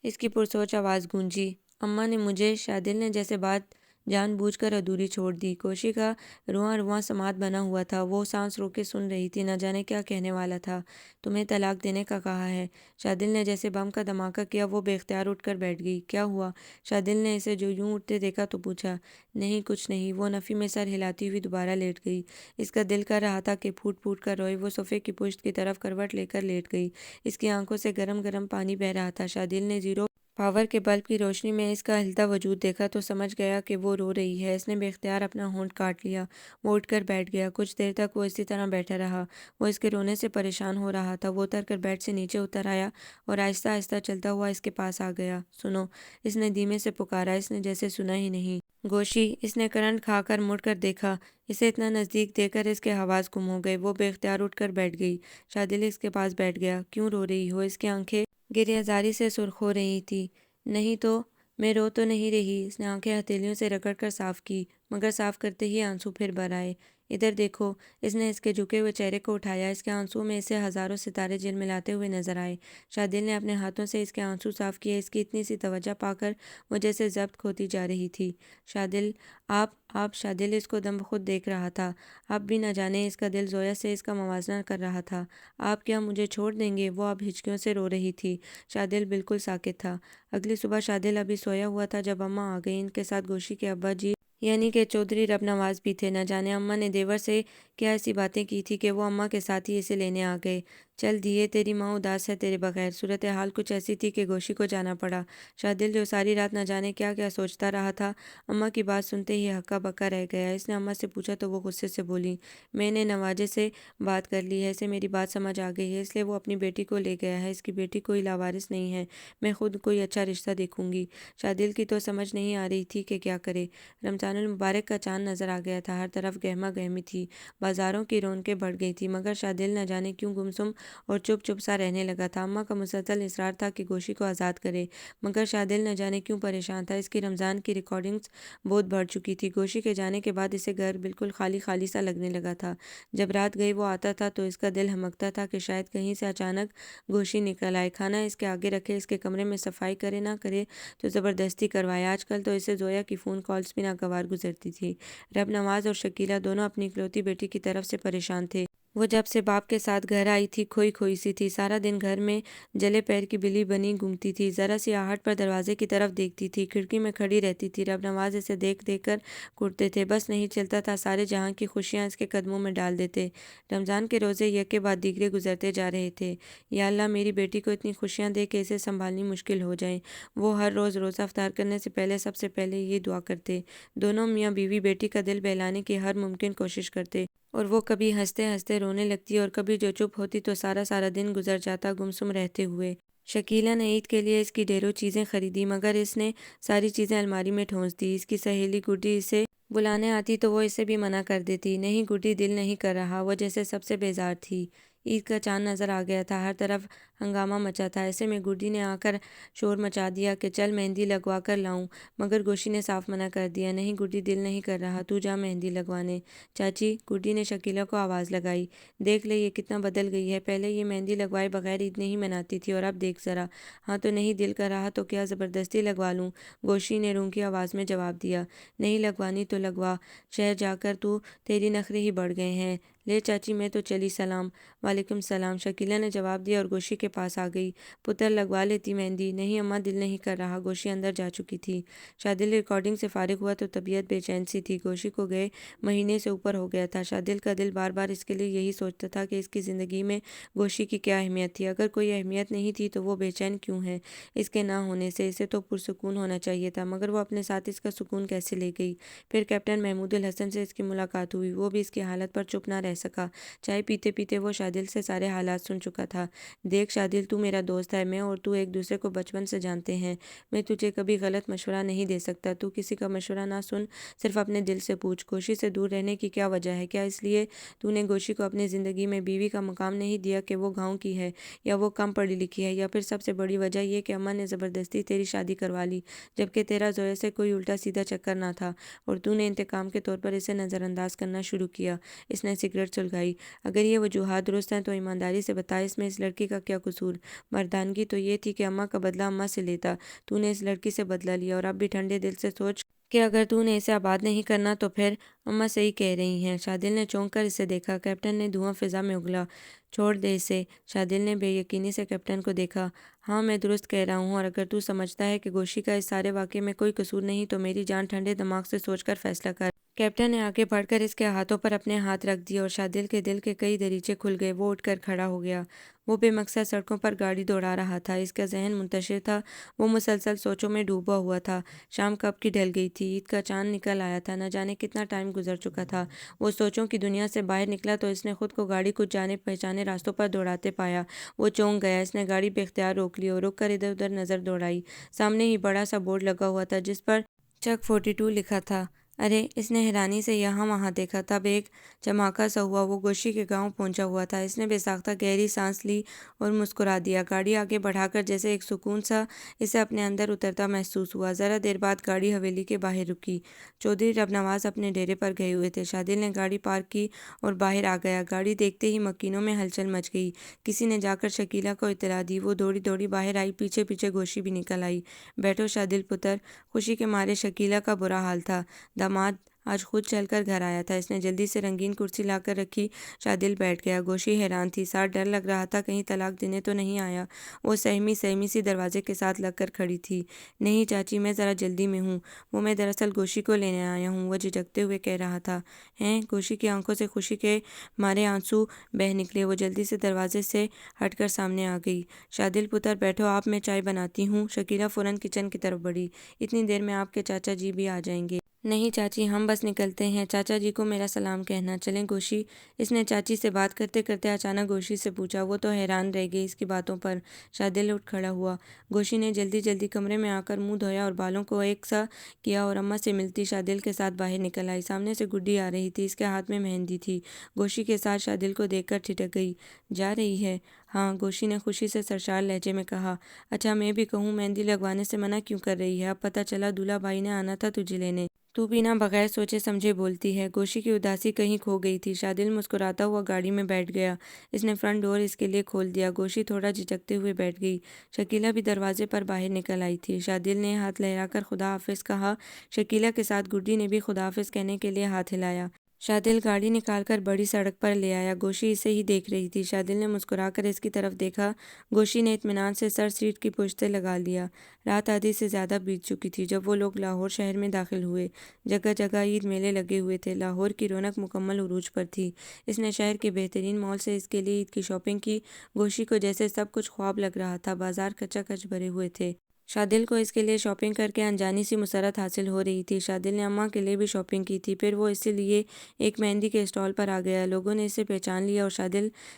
اس کی پرسوچ آواز گونجی۔ اماں نے مجھے، شادل نے جیسے بات جان بوجھ کر ادھوری چھوڑ دی۔ کوشی کا رواں رواں سماعت بنا ہوا تھا، وہ سانس روک کے سن رہی تھی، نہ جانے کیا کہنے والا تھا۔ تمہیں طلاق دینے کا کہا ہے، شادل نے جیسے بم کا دھماکہ کیا۔ وہ بے اختیار اٹھ کر بیٹھ گئی۔ کیا ہوا؟ شادل نے اسے جو یوں اٹھتے دیکھا تو پوچھا۔ نہیں کچھ نہیں، وہ نفی میں سر ہلاتی ہوئی دوبارہ لیٹ گئی۔ اس کا دل کر رہا تھا کہ پھوٹ پھوٹ کر روئے۔ وہ صوفے کی پشت کی طرف کروٹ لے کر لیٹ گئی۔ اس کی آنکھوں سے گرم گرم پانی بہہ رہا تھا۔ شادل نے زیرو پاور کے بلب کی روشنی میں اس کا ہلتا وجود دیکھا تو سمجھ گیا کہ وہ رو رہی ہے۔ اس نے بے اختیار اپنا ہونٹ کاٹ لیا۔ وہ اٹھ کر بیٹھ گیا۔ کچھ دیر تک وہ اسی طرح بیٹھا رہا۔ وہ اس کے رونے سے پریشان ہو رہا تھا۔ وہ اتر کر بیڈ سے نیچے اتر آیا اور آہستہ آہستہ چلتا ہوا اس کے پاس آ گیا۔ سنو، اس نے دھیمے سے پکارا۔ اس نے جیسے سنا ہی نہیں۔ گوشی، اس نے کرنٹ کھا کر مڑ کر دیکھا۔ اسے اتنا نزدیک دیکھ کر اس کے حواس گم ہو گئے۔ وہ بے اختیار اٹھ کر بیٹھ گئی۔ شادل اس کے پاس بیٹھ گیا۔ کیوں رو رہی ہو؟ اس کی آنکھیں گریہ زاری سے سرخ ہو رہی تھی۔ نہیں تو میں رو تو نہیں رہی۔ اس نے آنکھیں ہتھیلیوں سے رگڑ کر صاف کی، مگر صاف کرتے ہی آنسو پھر بھر آئے۔ ادھر دیکھو، اس نے اس کے جھکے ہوئے چہرے کو اٹھایا۔ اس کے آنسوؤں میں اسے ہزاروں ستارے جلملاتے ہوئے نظر آئے۔ شادل نے اپنے ہاتھوں سے اس کے آنسو صاف کیے۔ اس کی اتنی سی توجہ پا کر وہ جیسے ضبط کھوتی جا رہی تھی۔ شادل، آپ شادل اس کو دم بخود دیکھ رہا تھا۔ اب بھی نہ جانے اس کا دل زویا سے اس کا موازنہ کر رہا تھا۔ آپ کیا مجھے چھوڑ دیں گے؟ وہ اب ہچکیوں سے رو رہی تھی۔ شادل بالکل ساکت تھا۔ اگلی صبح شادل ابھی سویا ہوا تھا جب اماں آ گئی۔ ان کے ساتھ گوشی کے ابا جی یعنی کہ چودھری رب نواز بھی تھے۔ نہ جانے اماں نے دیور سے کیا ایسی باتیں کی تھی کہ وہ اماں کے ساتھ ہی اسے لینے آ گئے۔ چل دیے، تیری ماں اداس ہے تیرے بغیر۔ صورتحال کچھ ایسی تھی کہ گوشی کو جانا پڑا۔ شادل جو ساری رات نہ جانے کیا کیا سوچتا رہا تھا، اماں کی بات سنتے ہی ہکا بکا رہ گیا۔ اس نے اماں سے پوچھا تو وہ غصے سے بولی، میں نے نواجے سے بات کر لی ہے، اسے میری بات سمجھ آ گئی ہے، اس لیے وہ اپنی بیٹی کو لے گیا ہے۔ اس کی بیٹی کوئی لاوارث نہیں ہے، میں خود کوئی اچھا رشتہ دیکھوں گی۔ شادل کی تو سمجھ نہیں آ رہی تھی کہ کیا کرے۔ رمضان المبارک کا چاند نظر آ گیا تھا۔ ہر طرف گہما گہمی تھی۔ بازاروں کی رونقیں بڑھ گئی تھیں، مگر شادل نہ جانے کیوں گمسم اور چپ چپ سا رہنے لگا تھا۔ اماں کا مسلسل اصرار تھا کہ گوشی کو آزاد کرے، مگر شادل نہ جانے کیوں پریشان تھا۔ اس کی رمضان کی ریکارڈنگز بہت بڑھ چکی تھی۔ گوشی کے جانے کے بعد اسے گھر بالکل خالی خالی سا لگنے لگا تھا۔ جب رات گئی وہ آتا تھا تو اس کا دل ہمکتا تھا کہ شاید کہیں سے اچانک گوشی نکل آئے، کھانا اس کے آگے رکھے، اس کے کمرے میں صفائی کرے، نہ کرے تو زبردستی کروائے۔ آج کل تو اسے زویا کی فون کالز بھی ناگوار گزرتی تھی۔ رب نواز اور شکیلہ دونوں اپنی اکلوتی بیٹی کی طرف سے پریشان تھے۔ وہ جب سے باپ کے ساتھ گھر آئی تھی کھوئی کھوئی سی تھی۔ سارا دن گھر میں جلے پیر کی بلی بنی گھومتی تھی، ذرا سی آہٹ پر دروازے کی طرف دیکھتی تھی، کھڑکی میں کھڑی رہتی تھی۔ رب نواز اسے دیکھ دیکھ کر کڑتے تھے، بس نہیں چلتا تھا سارے جہاں کی خوشیاں اس کے قدموں میں ڈال دیتے۔ رمضان کے روزے یکے بعد دیگرے گزرتے جا رہے تھے۔ یا اللہ، میری بیٹی کو اتنی خوشیاں دے کہ اسے سنبھالنی مشکل ہو جائیں۔ وہ ہر روز روزہ افطار کرنے سے پہلے سب سے پہلے یہ دعا کرتے۔ دونوں میاں بیوی بیٹی کا دل بہلانے کی ہر ممکن کوشش کرتے، اور وہ کبھی ہنستے ہنستے رونے لگتی اور کبھی جو چپ ہوتی تو سارا سارا دن گزر جاتا گمسم رہتے ہوئے۔ شکیلہ نے عید کے لیے اس کی ڈھیروں چیزیں خریدی، مگر اس نے ساری چیزیں الماری میں ٹھونس دی۔ اس کی سہیلی گڈی اسے بلانے آتی تو وہ اسے بھی منع کر دیتی۔ نہیں گڈی، دل نہیں کر رہا۔ وہ جیسے سب سے بیزار تھی۔ عید کا چاند نظر آ گیا تھا، ہر طرف ہنگامہ مچا تھا۔ ایسے میں گڈی نے آ کر شور مچا دیا کہ چل مہندی لگوا کر لاؤں، مگر گوشی نے صاف منع کر دیا۔ نہیں گڈی، دل نہیں کر رہا، تو جا مہندی لگوانے۔ چاچی، گڈی نے شکیلہ کو آواز لگائی، دیکھ لے یہ کتنا بدل گئی ہے، پہلے یہ مہندی لگوائے بغیر عید نہیں مناتی تھی، اور اب دیکھ ذرا۔ ہاں تو نہیں دل کر رہا تو کیا زبردستی لگوا لوں؟ گوشی نے رونقی آواز میں جواب دیا۔ نہیں لگوانی تو لگوا، شہر جا کر تو تیری نخرے ہی بڑھ گئے ہیں، لے چاچی میں تو چلی، سلام۔ وعلیکم السلام، شکیلا نے جواب دیا اور گوشی کے پاس آ گئی۔ پتر لگوا لیتی مہندی۔ نہیں اماں، دل نہیں کر رہا۔ گوشی اندر جا چکی تھی۔ شادل ریکارڈنگ سے فارغ ہوا تو طبیعت بے چین سی تھی۔ گوشی کو گئے مہینے سے اوپر ہو گیا تھا۔ شادل کا دل بار بار اس کے لیے یہی سوچتا تھا کہ اس کی زندگی میں گوشی کی کیا اہمیت تھی۔ اگر کوئی اہمیت نہیں تھی تو وہ بے چین کیوں ہے اس کے نہ ہونے سے؟ اسے تو پرسکون ہونا چاہیے تھا، مگر وہ اپنے ساتھ اس کا سکون کیسے لے گئی؟ پھر کیپٹن محمود الحسن سے اس کی ملاقات ہوئی۔ وہ بھی اس کی حالت پر چپ نہ رہ سکا۔ چائے پیتے پیتے وہ شادل سے سارے حالات سن چکا تھا۔ دیکھ شادل، تو میرا دوست ہے، میں اور تو ایک دوسرے کو بچپن سے جانتے ہیں، میں تجھے کبھی غلط مشورہ نہیں دے سکتا، تو کسی کا مشورہ نہ سن، صرف اپنے دل سے پوچھ، گوشی سے دور رہنے کی کیا وجہ ہے؟ کیا اس لیے تو نے گوشی کو اپنی زندگی میں بیوی کا مقام نہیں دیا کہ وہ گاؤں کی ہے، یا وہ کم پڑھی لکھی ہے، یا پھر سب سے بڑی وجہ یہ کہ اماں نے زبردستی تیری شادی کروا لی، جبکہ تیرا زویا سے کوئی الٹا سیدھا چکر نہ تھا، اور تو نے انتقام کے طور پر اسے نظر انداز کرنا شروع کیا؟ اس نے سگریٹ سلگائی۔ اگر یہ وجوہات درست ہیں تو ایمانداری سے بتا، اس میں اس لڑکی کا کیا قصور؟ مردانگی تو یہ تھی کہ اماں کا بدلہ اماں سے لیتا، تو نے اس لڑکی سے بدلہ لیا، اور اب بھی ٹھنڈے دل سے سوچ کہ اگر تو نے اسے آباد نہیں کرنا تو پھر اماں صحیح کہہ رہی ہیں۔ شادل نے چونک کر اسے دیکھا۔ کیپٹن نے دھواں فضا میں اگلا۔ چھوڑ دے اسے۔ شادل نے بے یقینی سے کیپٹن کو دیکھا۔ ہاں میں درست کہہ رہا ہوں، اور اگر تو سمجھتا ہے کہ گوشی کا اس سارے واقعے میں کوئی قصور نہیں تو میری جان، ٹھنڈے دماغ سے سوچ کر فیصلہ کر۔ کیپٹن نے آگے بڑھ کر اس کے ہاتھوں پر اپنے ہاتھ رکھ دیے، اور شادل کے دل کے کئی دریچے کھل گئے۔ وہ اٹھ کر کھڑا ہو گیا۔ وہ بے مقصد سڑکوں پر گاڑی دوڑا رہا تھا۔ اس کا ذہن منتشر تھا۔ وہ مسلسل سوچوں میں ڈوبا ہوا تھا۔ شام کب کی ڈھل گئی تھی۔ عید کا چاند نکل آیا تھا۔ نہ جانے کتنا ٹائم گزر چکا تھا۔ وہ سوچوں کی دنیا سے باہر نکلا تو اس نے خود کو گاڑی کچھ جانے پہچانے راستوں پر دوڑاتے پایا۔ وہ چونک گیا۔ اس نے گاڑی بے اختیار روک لی اور رک کر ادھر ادھر نظر دوڑائی۔ سامنے ہی بڑا سا بورڈ لگا ہوا تھا جس پر چک 42 لکھا تھا۔ ارے! اس نے حیرانی سے یہاں وہاں دیکھا۔ تب ایک چماکہ سا ہوا۔ وہ گوشی کے گاؤں پہنچا ہوا تھا۔ اس نے بے ساختہ گہری سانس لی اور مسکرا دیا۔ گاڑی آگے بڑھا کر جیسے ایک سکون سا اسے اپنے اندر اترتا محسوس ہوا۔ ذرا دیر بعد گاڑی حویلی کے باہر رکی۔ چودھری رب نواز اپنے ڈیرے پر گئے ہوئے تھے۔ شادل نے گاڑی پارک کی اور باہر آ گیا۔ گاڑی دیکھتے ہی مکینوں میں ہلچل مچ گئی۔ کسی نے جا کر شکیلا کو اطلاع دی۔ وہ دوڑی دوڑی باہر آئی۔ پیچھے پیچھے گوشی بھی نکل آئی۔ بیٹھو شادل پتر۔ خوشی کے مارے شکیلا کا برا حال تھا۔ داماد آج خود چل کر گھر آیا تھا۔ اس نے جلدی سے رنگین کرسی لا کر رکھی۔ شادل بیٹھ گیا۔ گوشی حیران تھی، ساتھ ڈر لگ رہا تھا کہیں طلاق دینے تو نہیں آیا۔ وہ سہمی سہمی سی دروازے کے ساتھ لگ کر کھڑی تھی۔ نہیں چاچی، میں ذرا جلدی میں ہوں، وہ میں دراصل گوشی کو لینے آیا ہوں، وہ جھجکتے ہوئے کہہ رہا تھا۔ ہیں؟ گوشی کی آنکھوں سے خوشی کے مارے آنسو بہہ نکلے۔ وہ جلدی سے دروازے سے ہٹ کر سامنے آ گئی۔ شادل پتر بیٹھو، آپ میں چائے بناتی ہوں۔ شکیلا فوراً کچن کی طرف بڑھی۔ اتنی دیر میں آپ کے چاچا جی بھی آ جائیں گے۔ نہیں چاچی، ہم بس نکلتے ہیں، چاچا جی کو میرا سلام کہنا۔ چلیں گوشی؟ اس نے چاچی سے بات کرتے کرتے اچانک گوشی سے پوچھا۔ وہ تو حیران رہ گئی اس کی باتوں پر۔ شادل اٹھ کھڑا ہوا۔ گوشی نے جلدی جلدی کمرے میں آ کر منہ دھویا اور بالوں کو ایک سا کیا اور اماں سے ملتی شادل کے ساتھ باہر نکل آئی۔ سامنے سے گڈی آ رہی تھی، اس کے ہاتھ میں مہندی تھی۔ گوشی کے ساتھ شادل کو دیکھ کر ٹھٹک گئی۔ جا رہی ہے؟ ہاں، گوشی نے خوشی سے سرشار لہجے میں کہا۔ اچھا میں بھی کہوں، مہندی لگوانے سے منع کیوں کر رہی ہے؟ اب پتہ چلا دولہا بھائی نے آنا تھا تجھے لینے، تو بھی نہ بغیر سوچے سمجھے بولتی ہے۔ گوشی کی اداسی کہیں کھو گئی تھی۔ شادل مسکراتا ہوا گاڑی میں بیٹھ گیا۔ اس نے فرنٹ ڈور اس کے لیے کھول دیا۔ گوشی تھوڑا جھجکتے ہوئے بیٹھ گئی۔ شکیلا بھی دروازے پر باہر نکل آئی تھی۔ شادل نے ہاتھ لہرا کر خدا حافظ کہا۔ شکیلا کے ساتھ گڈی نے بھی خدا حافظ کہنے کے لیے ہاتھ ہلایا۔ شادل گاڑی نکال کر بڑی سڑک پر لے آیا۔ گوشی اسے ہی دیکھ رہی تھی۔ شادل نے مسکرا کر اس کی طرف دیکھا۔ گوشی نے اطمینان سے سر سیٹ کی پشت سے لگا لیا۔ رات آدھی سے زیادہ بیت چکی تھی جب وہ لوگ لاہور شہر میں داخل ہوئے۔ جگہ جگہ عید میلے لگے ہوئے تھے۔ لاہور کی رونق مکمل عروج پر تھی۔ اس نے شہر کے بہترین مال سے اس کے لیے عید کی شاپنگ کی۔ گوشی کو جیسے سب کچھ خواب لگ رہا تھا۔ بازار کچا کچ بھرے ہوئے تھے۔ شادل کو اس کے لیے شاپنگ کر کے انجانی سی مسرت حاصل ہو رہی تھی۔ شادل نے اماں کے لیے بھی شاپنگ کی تھی۔ پھر وہ اسی لیے ایک مہندی کے اسٹال پر آ گیا۔ لوگوں نے اسے پہچان لیا اور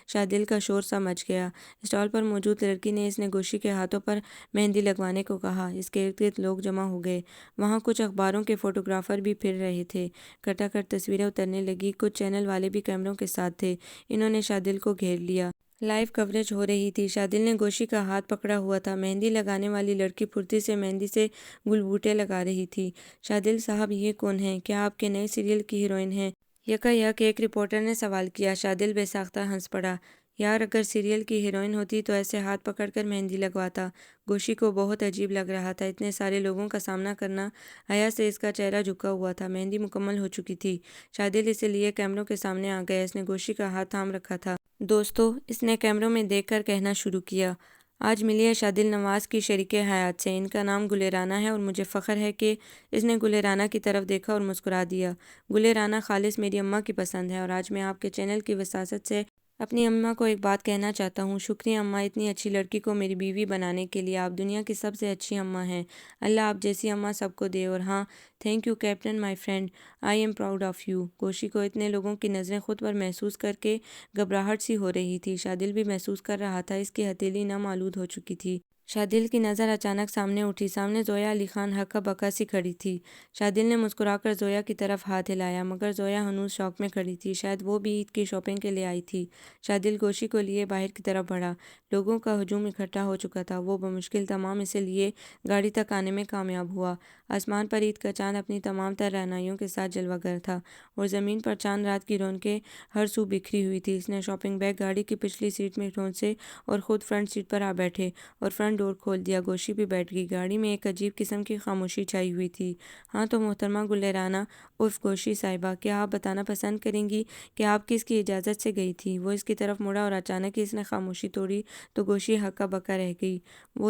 شادل کا شور سا مچ گیا۔ اسٹال پر موجود لڑکی نے اس نے گوشی کے ہاتھوں پر مہندی لگوانے کو کہا۔ اس کے ارد گرد لوگ جمع ہو گئے۔ وہاں کچھ اخباروں کے فوٹوگرافر بھی پھر رہے تھے۔ کٹا کٹ تصویریں اترنے لگی۔ کچھ چینل والے بھی کیمروں کے ساتھ تھے۔ انہوں نے شادل کو گھیر لیا۔ لائیو کوریج ہو رہی تھی۔ شادل نے گوشی کا ہاتھ پکڑا ہوا تھا۔ مہندی لگانے والی لڑکی پھرتی سے مہندی سے گل بوٹے لگا رہی تھی۔ شادل صاحب، یہ کون ہیں؟ کیا آپ کے نئے سیریل کی ہیروئن ہیں؟ یکا یک ایک رپورٹر نے سوال کیا۔ شادل بے ساختہ ہنس پڑا۔ یار اگر سیریل کی ہیروئن ہوتی تو ایسے ہاتھ پکڑ کر مہندی لگواتا۔ گوشی کو بہت عجیب لگ رہا تھا، اتنے سارے لوگوں کا سامنا کرنا۔ حیا سے اس کا چہرہ جھکا ہوا تھا۔ مہندی مکمل ہو چکی تھی۔ شادل اسے لیے کیمروں کے سامنے آ گیا۔ اس نے گوشی کا ہاتھ تھام رکھا تھا۔ دوستو، اس نے کیمروں میں دیکھ کر کہنا شروع کیا، آج ملی ہے شادل نواز کی شریک حیات سے۔ ان کا نام گل رانا ہے اور مجھے فخر ہے کہ اس نے گل رانا کی طرف دیکھا اور مسکرا دیا۔ گل رانا خالص میری اماں کی پسند ہے اور آج میں آپ کے چینل کی وساطت سے اپنی اماں کو ایک بات کہنا چاہتا ہوں۔ شکریہ اماں، اتنی اچھی لڑکی کو میری بیوی بنانے کے لیے۔ آپ دنیا کی سب سے اچھی اماں ہیں۔ اللہ آپ جیسی اماں سب کو دے۔ اور ہاں، thank you captain my friend, I am proud of you. گوشی کو اتنے لوگوں کی نظریں خود پر محسوس کر کے گھبراہٹ سی ہو رہی تھی۔ شادل بھی محسوس کر رہا تھا، اس کی ہتھیلی نم آلود ہو چکی تھی۔ شادل کی نظر اچانک سامنے اٹھی۔ سامنے زویا علی خان ہکا بکا سی کھڑی تھی۔ شادل نے مسکرا کر زویا کی طرف ہاتھ ہلایا، مگر زویا ہنوز شوق میں کھڑی تھی۔ شاید وہ بھی عید کی شاپنگ کے لیے آئی تھی۔ شادل گوشی کو لیے باہر کی طرف بڑھا۔ لوگوں کا ہجوم اکٹھا ہو چکا تھا۔ وہ بمشکل تمام اسے لیے گاڑی تک آنے میں کامیاب ہوا۔ آسمان پر عید کا چاند اپنی تمام تر رعنائیوں کے ساتھ جلوہ گر تھا اور زمین پر چاند رات کی رونقیں ہر سو بکھری ہوئی تھی۔ اس نے شاپنگ بیگ گاڑی کی پچھلی سیٹ میں ٹھونسے اور خود فرنٹ سیٹ پر آ بیٹھے اور فرنٹ ڈور کھول دیا۔ گوشی بھی بیٹھ گئی۔ گاڑی میں ایک عجیب قسم کی خاموشی چھائی ہوئی تھی۔ ہاں تو محترمہ گل رانا عرف گوشی صاحبہ، کیا آپ بتانا پسند کریں گی کہ آپ کس کی اجازت سے گئی تھی؟ وہ اس کی طرف مڑا اور اچانک ہی اس نے خاموشی توڑی تو گوشی ہکا بکا رہ گئی۔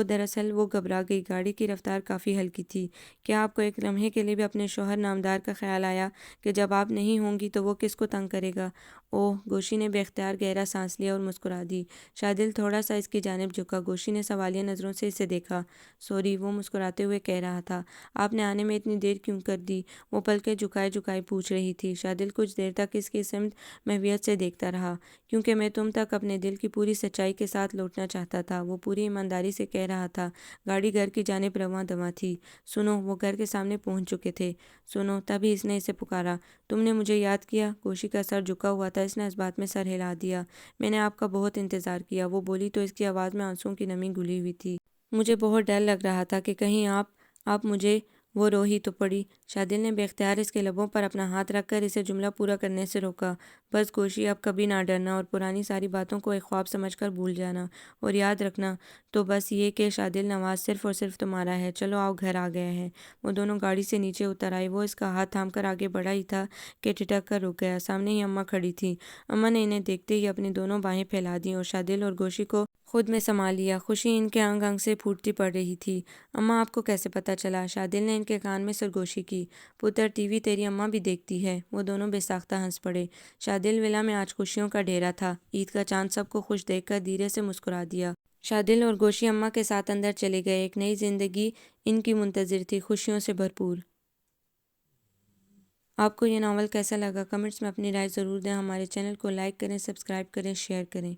دراصل وہ گھبرا گئی۔ گاڑی کی رفتار کافی ہلکی تھی۔ کیا آپ کو ایک لمحے کے لیے بھی اپنے شوہر نامدار کا خیال آیا کہ جب آپ نہیں ہوں گی تو وہ کس کو تنگ کرے گا؟ اوہ! گوشی نے بے اختیار گہرا سانس لیا اور مسکرا دی۔ شادل تھوڑا سا اس کی جانب جھکا۔ گوشی نے سوالیہ نظروں سے اسے دیکھا۔ سوری، وہ مسکراتے ہوئے کہہ رہا تھا۔ آپ نے آنے میں اتنی دیر کیوں کر دی؟ وہ پلکیں جھکائے جھکائے پوچھ رہی تھی۔ شادل کچھ دیر تک اس کی سمت محویت سے دیکھتا رہا۔ کیونکہ میں تم تک اپنے دل کی پوری سچائی کے ساتھ لوٹنا چاہتا تھا، وہ پوری ایمانداری سے کہہ رہا تھا۔ گاڑی گھر کی جانب رواں دواں تھی۔ سنو، وہ گھر کے سامنے پہنچ چکے تھے۔ سنو، تبھی اس نے اسے پکارا۔ تم نے مجھے یاد کیا؟ گوشی کا سر جھکا ہوا تھا۔ اس نے اس بات میں سر ہلا دیا۔ میں نے آپ کا بہت انتظار کیا، وہ بولی تو اس کی آواز میں آنسوؤں کی نمی گھلی ہوئی تھی۔ مجھے بہت ڈر لگ رہا تھا کہ کہیں آپ مجھے وہ رو ہی تو پڑی۔ شادل نے بے اختیار اس کے لبوں پر اپنا ہاتھ رکھ کر اسے جملہ پورا کرنے سے روکا۔ بس گوشی، اب کبھی نہ ڈرنا اور پرانی ساری باتوں کو ایک خواب سمجھ کر بھول جانا، اور یاد رکھنا تو بس یہ کہ شادل نواز صرف اور صرف تمہارا ہے۔ چلو آؤ، گھر آ گیا ہے۔ وہ دونوں گاڑی سے نیچے اتر آئے۔ وہ اس کا ہاتھ تھام کر آگے بڑھا ہی تھا کہ ٹھٹک کر رک گیا۔ سامنے ہی اماں کھڑی تھی۔ اماں نے انہیں دیکھتے ہی اپنی دونوں باہیں پھیلا دیں اور شادل اور گوشی کو خود میں سما لیا۔ خوشی ان کے انگ انگ سے پھوٹتی پڑ رہی تھی۔ اماں، آپ کو کیسے پتہ چلا؟ شادل نے ان کے کان میں سرگوشی کی۔ پتر، ٹی وی تیری اماں بھی دیکھتی ہے۔ وہ دونوں بے ساختہ ہنس پڑے۔ شادل ولا میں آج خوشیوں کا ڈھیرا تھا۔ عید کا چاند سب کو خوش دیکھ کر دھیرے سے مسکرا دیا۔ شادل اور گوشی اماں کے ساتھ اندر چلے گئے۔ ایک نئی زندگی ان کی منتظر تھی، خوشیوں سے بھرپور۔ آپ کو یہ ناول کیسا لگا؟ کمنٹس میں اپنی رائے ضرور دیں۔ ہمارے چینل کو لائک کریں، سبسکرائب کریں، شیئر کریں۔